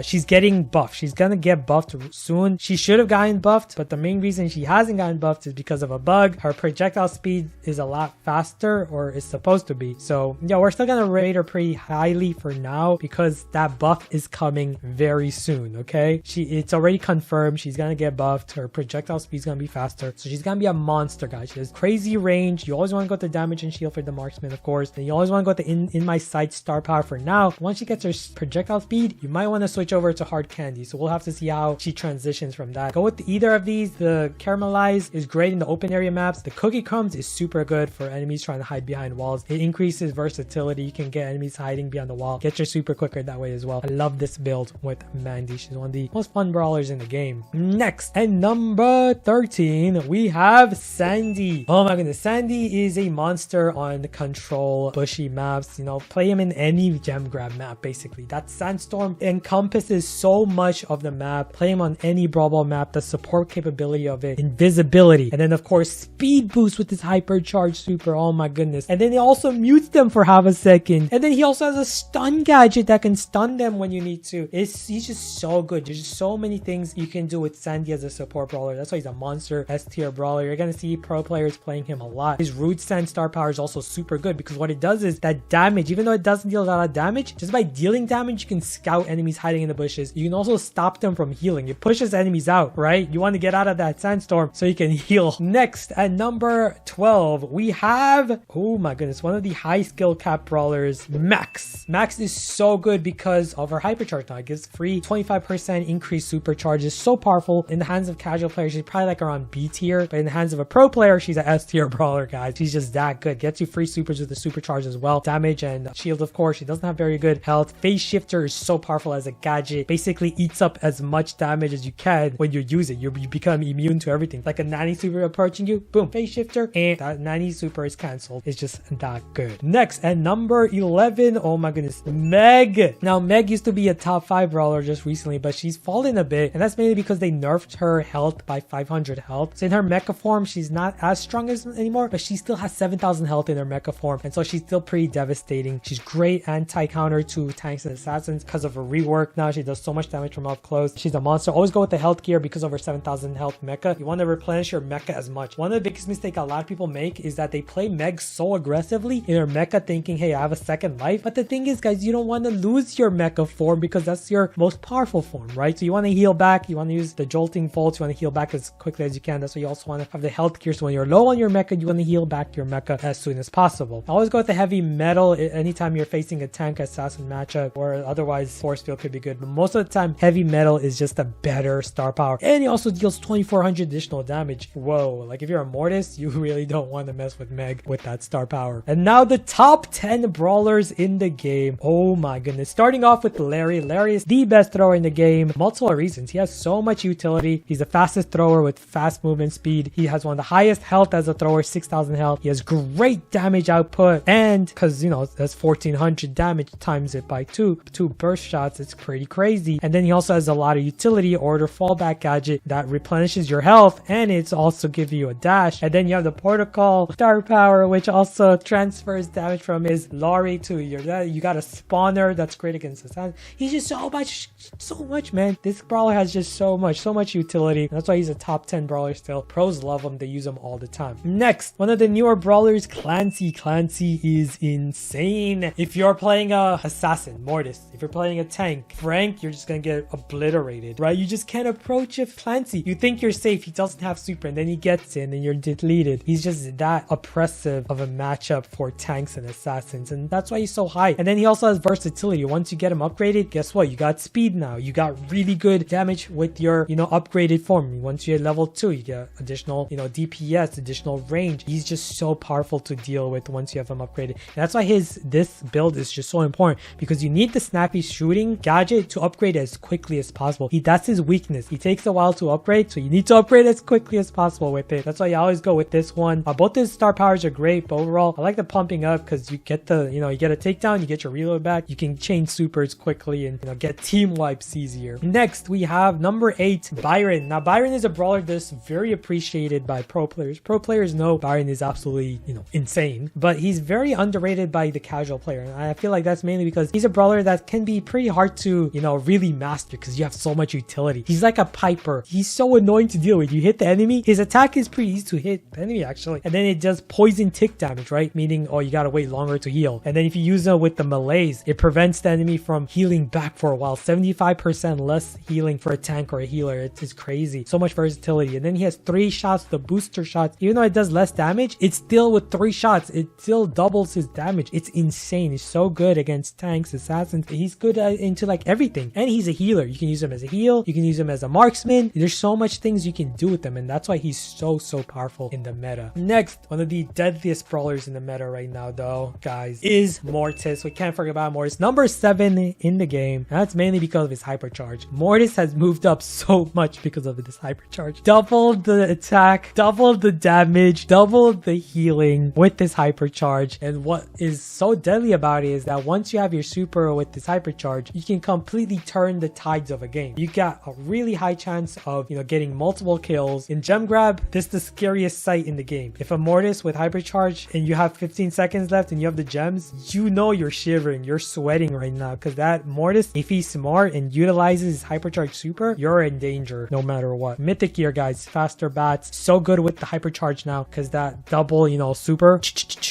she's getting buffed. She's gonna get buffed soon. She should have gotten buffed, but the main reason she hasn't gotten buffed is because of a bug. Her projectile speed is a lot faster, or is supposed to be. So yeah, we're still gonna rate her pretty highly for now because that buff is coming very soon. Okay, it's already confirmed she's gonna get buffed. Her projectile speed is gonna be faster, so she's gonna be a monster, guys. She has crazy range. You always want to go to damage and shield for the marksman, of course. Then you always want to go to in my sight star power for now. Once she gets her projectile speed, you might want to switch over to hard candy. So we'll have to see how she transitions from that. Go with either of these. The caramelized is great in the open area maps. The cookie crumbs is super good for enemies trying to hide behind walls. It increases versatility. You can get enemies hiding behind the wall. Get your super quicker that way as well. I love this build with Mandy. She's one of the most fun brawlers in the game. Next, and number 13, we have Sandy. Oh my goodness, Sandy is a monster on control bushy maps. You know, play him in any gem grab map basically. That sandstorm encompasses so much of the map. Play him on any Brawl Ball map. The support capability of it, invisibility, and then of course speed boost with his hypercharged super. Oh my goodness. And then he also mutes them for half a second, and then he also has a stun gadget that can stun them when you need to. He's just so good. There's just so many things you can do with Sandy as a support brawler. That's why he's a monster S tier brawler. You're gonna see pro players playing him a lot. His root sand star power is also super good because what it does is that damage, even though it doesn't deal a lot of damage, just by dealing damage you can scout enemies hiding in the bushes. You can also stop them from healing. It pushes enemies out, right? You want to get out of that sandstorm so you can heal. Next, at number 12, we have, oh my goodness, one of the high skill cap brawlers, Max. Max is so good because of her hypercharge now. It gives free 25% increased supercharge. Is so powerful. In the hands of casual players, she's probably like around B tier, but in the hands of a pro player, she's an S tier brawler, guys. She's just that good. Gets you free supers with the supercharge as well. Damage and shield, of course. She doesn't have very good health. Phase shifter is so powerful as a gadget. Basically eats up as much damage as you can when you use it. You become immune to everything. Like a Nani super approaching you, boom, phase shifter, and that Nani super is cancelled. It's just that good. Next, at number 11, oh my goodness, Meg. Now, Meg used to be a top 5 brawler just recently, but she's fallen a bit, and that's mainly because they nerfed her health by 500 health. So in her mecha form, she's not as strong as anymore, but she still has 7,000 health in her mecha form, and so she's still pretty devastating. She's great anti-counter to tanks and assassins because of her rework. Now she does so much damage from up close. She's a monster. Always go with the health gear because of her 7,000 health mecha. You want to replenish your mecha as much. One of the biggest mistakes a lot of people make is that they play Meg so aggressively in her mecha thinking, hey, I have a second life. But the thing is, guys, you don't want to lose your mecha form because that's your most powerful form, right? So you want to heal back. You want to use the jolting bolts. You want to heal back as quickly as you can. That's why you also want to have the health gear. So when you're low on your mecha, you want to heal back your mecha as soon as possible. Always go with the heavy metal anytime you're facing a tank assassin matchup, or otherwise force field could be good. But most of the time, heavy metal is just a better star power. And he also deals 2,400 additional damage. Whoa, like if you're a Mortis, you really don't want to mess with Meg with that star power. And now the top 10 brawlers in the game. Oh my goodness. Starting off with Larry. Larry is the best thrower in the game. Multiple reasons. He has so much utility. He's the fastest thrower with fast movement speed. He has one of the highest health as a thrower, 6,000 health. He has great damage output. And because, you know, that's 1,400 damage times it by two burst shots. It's pretty crazy. And then he also has a lot of utility, order fallback gadget that replenishes your health, and it's also give you a dash. And then you have the protocol star power, which also transfers damage from his Lori to your, you got a spawner that's great against assassins. He's just so so much, man. This brawler has just so much utility. That's why he's a top 10 brawler still. Pros love him. They use him all the time. Next, one of the newer brawlers, Clancy. Clancy is insane. If you're playing a assassin, Mortis. If you're playing a tank, Frank, you're just gonna get obliterated, right? You just can't approach a Clancy. You think you're safe. He doesn't have super, and then he gets in and you're deleted. He's just that oppressive of a matchup for tanks and assassins, and that's why he's so high. And then he also has versatility. Once you get him upgraded, guess what? You got speed now. You got really good damage with your, upgraded form. Once you're level 2, you get additional, DPS, additional range. He's just so powerful to deal with once you have him upgraded. And that's why this build is just so important, because you need the snappy shooting gadget to upgrade as quickly as possible. That's his weakness. He takes a while to upgrade, so you need to upgrade as quickly as possible with it. That's why you always go with this one. Both his star powers are great, but overall, I like the pumping up because you get the, you get a takedown, you get your reload back, you can change supers quickly and, get team wipes easier. Next, we have number 8, Byron. Now, Byron is a brawler that's very appreciated by pro players. Pro players know Byron is absolutely, insane, but he's very underrated by the casual player. And I feel like that's mainly because he's a brawler that can be pretty hard to, really master because you have so much utility. He's like a Piper. He's so annoying to deal with. You hit the enemy, his attack is pretty easy to hit the enemy actually, and then it does poison tick damage, right? Meaning, you gotta wait longer to heal. And then if you use it with the melees, it prevents the enemy from healing back for a while. 75% less healing for a tank or a healer. It's crazy. So much versatility. And then he has 3 shots, the booster shots. Even though it does less damage, it's still with 3 shots, it still doubles his damage. It's insane. He's so good against tanks, assassins. He's good into like everything. And he's a healer. You can use him as a heal. You can use him as a marksman. There's so much things you can do with him, and that's why he's so powerful in the meta. Next, one of the deadliest brawlers in the meta right now though, guys, is Mortis. We can't forget about Mortis. Number 7 in the game. And that's mainly because of his hypercharge. Mortis has moved up so much because of this hypercharge. Doubled the attack, doubled the damage, doubled the healing with this hypercharge. And what is so deadly about it is that once you have your super with this hypercharge, you can completely turn the tides of a game. You got a really high chance of, getting multiple kills. In gem grab, this is the scariest sight in the game. If a Mortis with hypercharge and you have 15 seconds left and you have the gems, you're shivering, you're sweating right now, because that Mortis, if he's smart and utilizes his hypercharge super, you're in danger no matter what. Mythic gear, guys, faster bats, so good with the hypercharge now, because that double, super,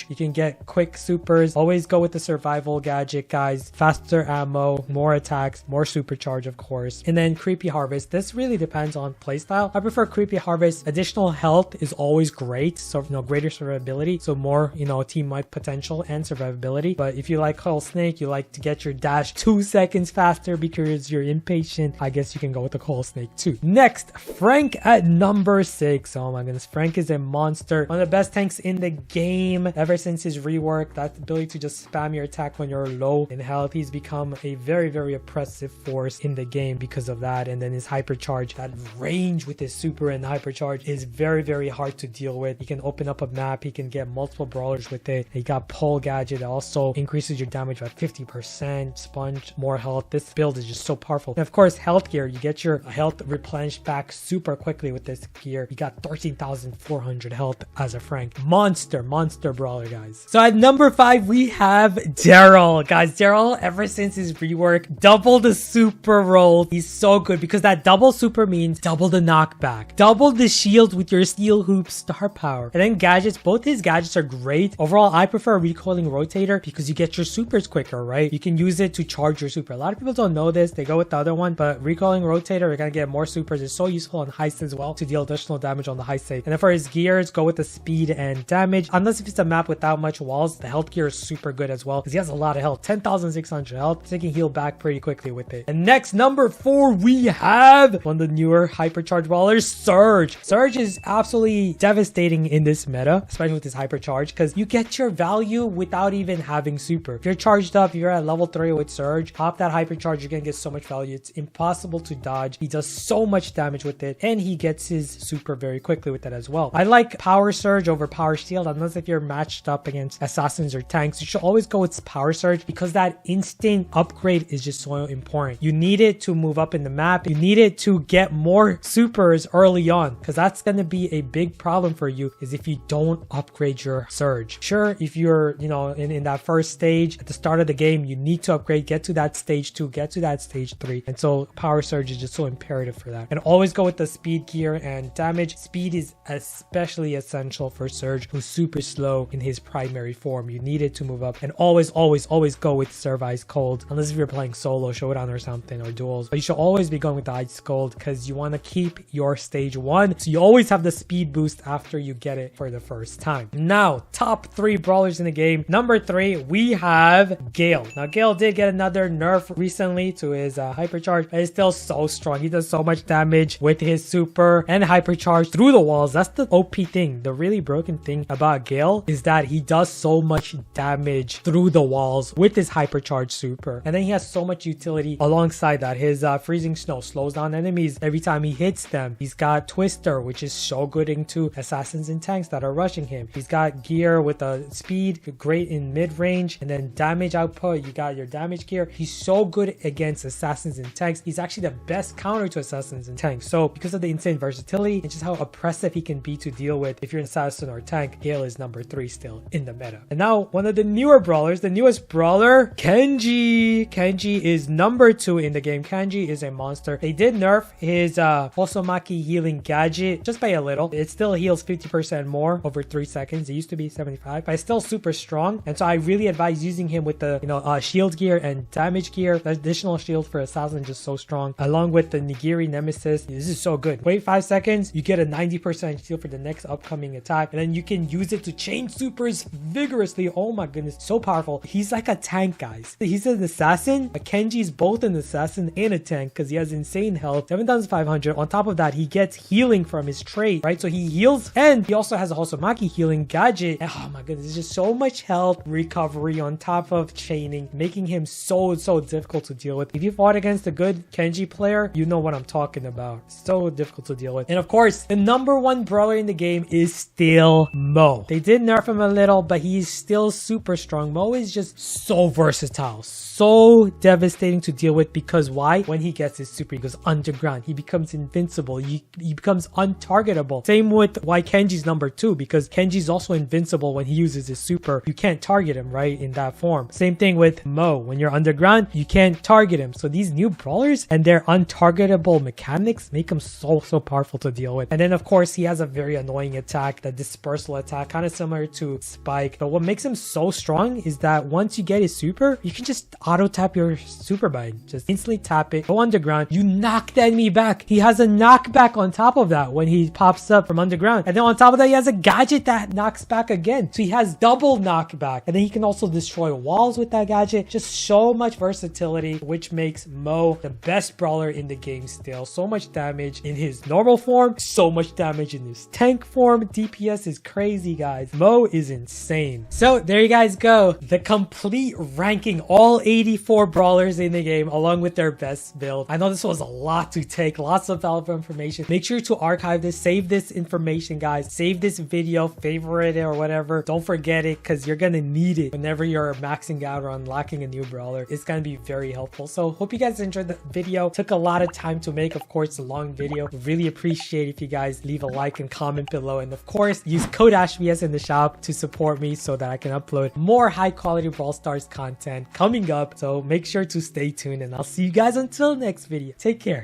you can get quick supers. Always go with the survival gadget, guys. Faster ammo, more attacks, more supercharge, of course. And then creepy harvest. This really depends on playstyle. I prefer creepy harvest. Additional health is always great, so greater survivability, so more team wipe potential and survivability. But if you like Coil Snake, you like to get your dash 2 seconds faster because you're impatient, I guess you can go with the Coil Snake too. Next, Frank at number 6. Oh my goodness, Frank is a monster. One of the best tanks in the game ever since his rework. That ability to just spam your attack when you're low in health. He's become a very oppressive force in the game because of that. And then his hypercharge, that range with his super and hypercharge is very hard to deal with. He can open up a map, he can get multiple brawlers with it. He got pole gadget that also increases your damage by 50%, sponge, more health. This build is just so powerful. And of course, health gear, you get your health replenished back super quickly with this gear. You got 13,400 health as a Frank. Monster brawler, guys. So at number 5, we have Daryl. Guys, Daryl, ever since his rework, double the super roll. He's so good because that double super means double the knockback, double the shield with your steel hoop star power. And then gadgets, both his gadgets are great. Overall, I prefer recoiling rotator because you get your supers quicker, right? You can use it to charge your super. A lot of people don't know this. They go with the other one, but recoiling rotator, you're gonna get more supers. It's so useful on heist as well to deal additional damage on the heist save. And then for his gears, go with the speed and damage. Unless if it's a map without much walls, the health gear is super good as well because he has a lot of health, 10,600 health, so he can heal back pretty quickly with it. And next, number 4, we have one of the newer hypercharge brawlers, Surge. Surge is absolutely devastating in this meta, especially with his hypercharge, because you get your value without even having super. If you're charged up, you're at level 3 with Surge, pop that hypercharge, you're gonna get so much value. It's impossible to dodge. He does so much damage with it, and he gets his super very quickly with that as well. I like Power Surge over Power Shield, unless if you're matched up against assassins or tanks. You should always go with Power Surge because that instant upgrade is just so important. You need it to move up in the map. You need it to get more supers early on, because that's going to be a big problem for you is if you don't upgrade your Surge. Sure, if you're, in that first stage at the start of the game, you need to upgrade, get to that stage 2, get to that stage 3. And so power surge is just so imperative for that. And always go with the speed gear and damage. Speed is especially essential for Surge, who's super slow in his primary form. You need it to move up. And always go with Serve Ice Cold, unless if you're playing solo, showdown or something, or duels. But you should always be going with the Ice Cold because you want to keep your stage 1, so you always have the speed boost after you get it for the first time. Now, top 3 brawlers in the game. Number 3, we have Gale. Now, Gale did get another nerf recently to his hypercharge, but he's still so strong. He does so much damage with his super and hypercharge through the walls. That's the OP thing. The really broken thing about Gale is that he does so much damage through the walls with his hypercharge super, and then he has so much utility alongside that. His freezing snow slows down enemies every time he hits them. He's got Twister, which is so good into assassins and tanks that are rushing him. He's got gear with a speed, great in mid-range, and then damage output. You got your damage gear. He's so good against assassins and tanks. He's actually the best counter to assassins and tanks. So because of the insane versatility and just how oppressive he can be to deal with if you're an assassin or tank, Gale is number 3 still in the meta. And now one of the newer brawlers, the newest brawler, Kenji. Kenji is number 2 in the game. Kenji is a monster. They did nerf his Hosomaki healing gadget just by a little. It still heals 50% more over 3 seconds. It used to be 75, but it's still super strong. And so I really advise using him with the shield gear and damage gear. The additional shield for assassin is just so strong, along with the Nigiri nemesis. This is so good. Wait 5 seconds, you get a 90% shield for the next upcoming attack, and then you can use it to chain supers vigorously. Oh my goodness, so powerful. He's like a tank, guys. He's an assassin, but Kenji's both an assassin and a tank because he has insane health, 7,500. On top of that, he gets healing from his trait, right? So he heals, and he also has a Hosomaki healing gadget. Oh my goodness, it's just so much health recovery on top of chaining, making him so difficult to deal with. If you fought against a good Kenji player, you know what I'm talking about. So difficult to deal with. And of course, the number 1 brawler in the game is still Mo. They did nerf him a little, but he's still super strong. Mo is just so versatile, so devastating to deal with, because why? When he gets his super, he goes underground. He becomes invincible. He becomes untargetable. Same with why Kenji's number 2, because Kenji's also invincible when he uses his super. You can't target him, right, in that form. Same thing with Mo. When you're underground, you can't target him. So these new brawlers and their untargetable mechanics make him so powerful to deal with. And then of course, he has a very annoying attack, the dispersal attack, kind of similar to Spike. But what makes him so strong is that once you get his super, you can just auto tap your super bind. Just instantly tap it, go underground, you knock the enemy back. He has a knockback on top of that when he pops up from underground. And then on top of that, he has a gadget that knocks back again. So he has double knockback. And then he can also destroy walls with that gadget. Just so much versatility, which makes Mo the best brawler in the game still. So much damage in his normal form, so much damage in his tank form. DPS is crazy, guys. Mo is insane. So there you guys go. The complete ranking, all 84 brawlers in the game, along with their best build. I know this was a lot to take, lots of valuable information. Make sure to archive this, save this information, guys. Save this video, favorite it or whatever. Don't forget it, because you're gonna need it whenever you're maxing out or unlocking a new brawler. It's gonna be very helpful. So hope you guys enjoyed the video. Took a lot of time to make, of course, a long video. Really appreciate if you guys leave a like and comment below, and of course use code ASHVS in the shop to support me so that I can upload more high quality Brawl Stars content coming up. So make sure to stay tuned, and I'll see you guys until next video. Take care.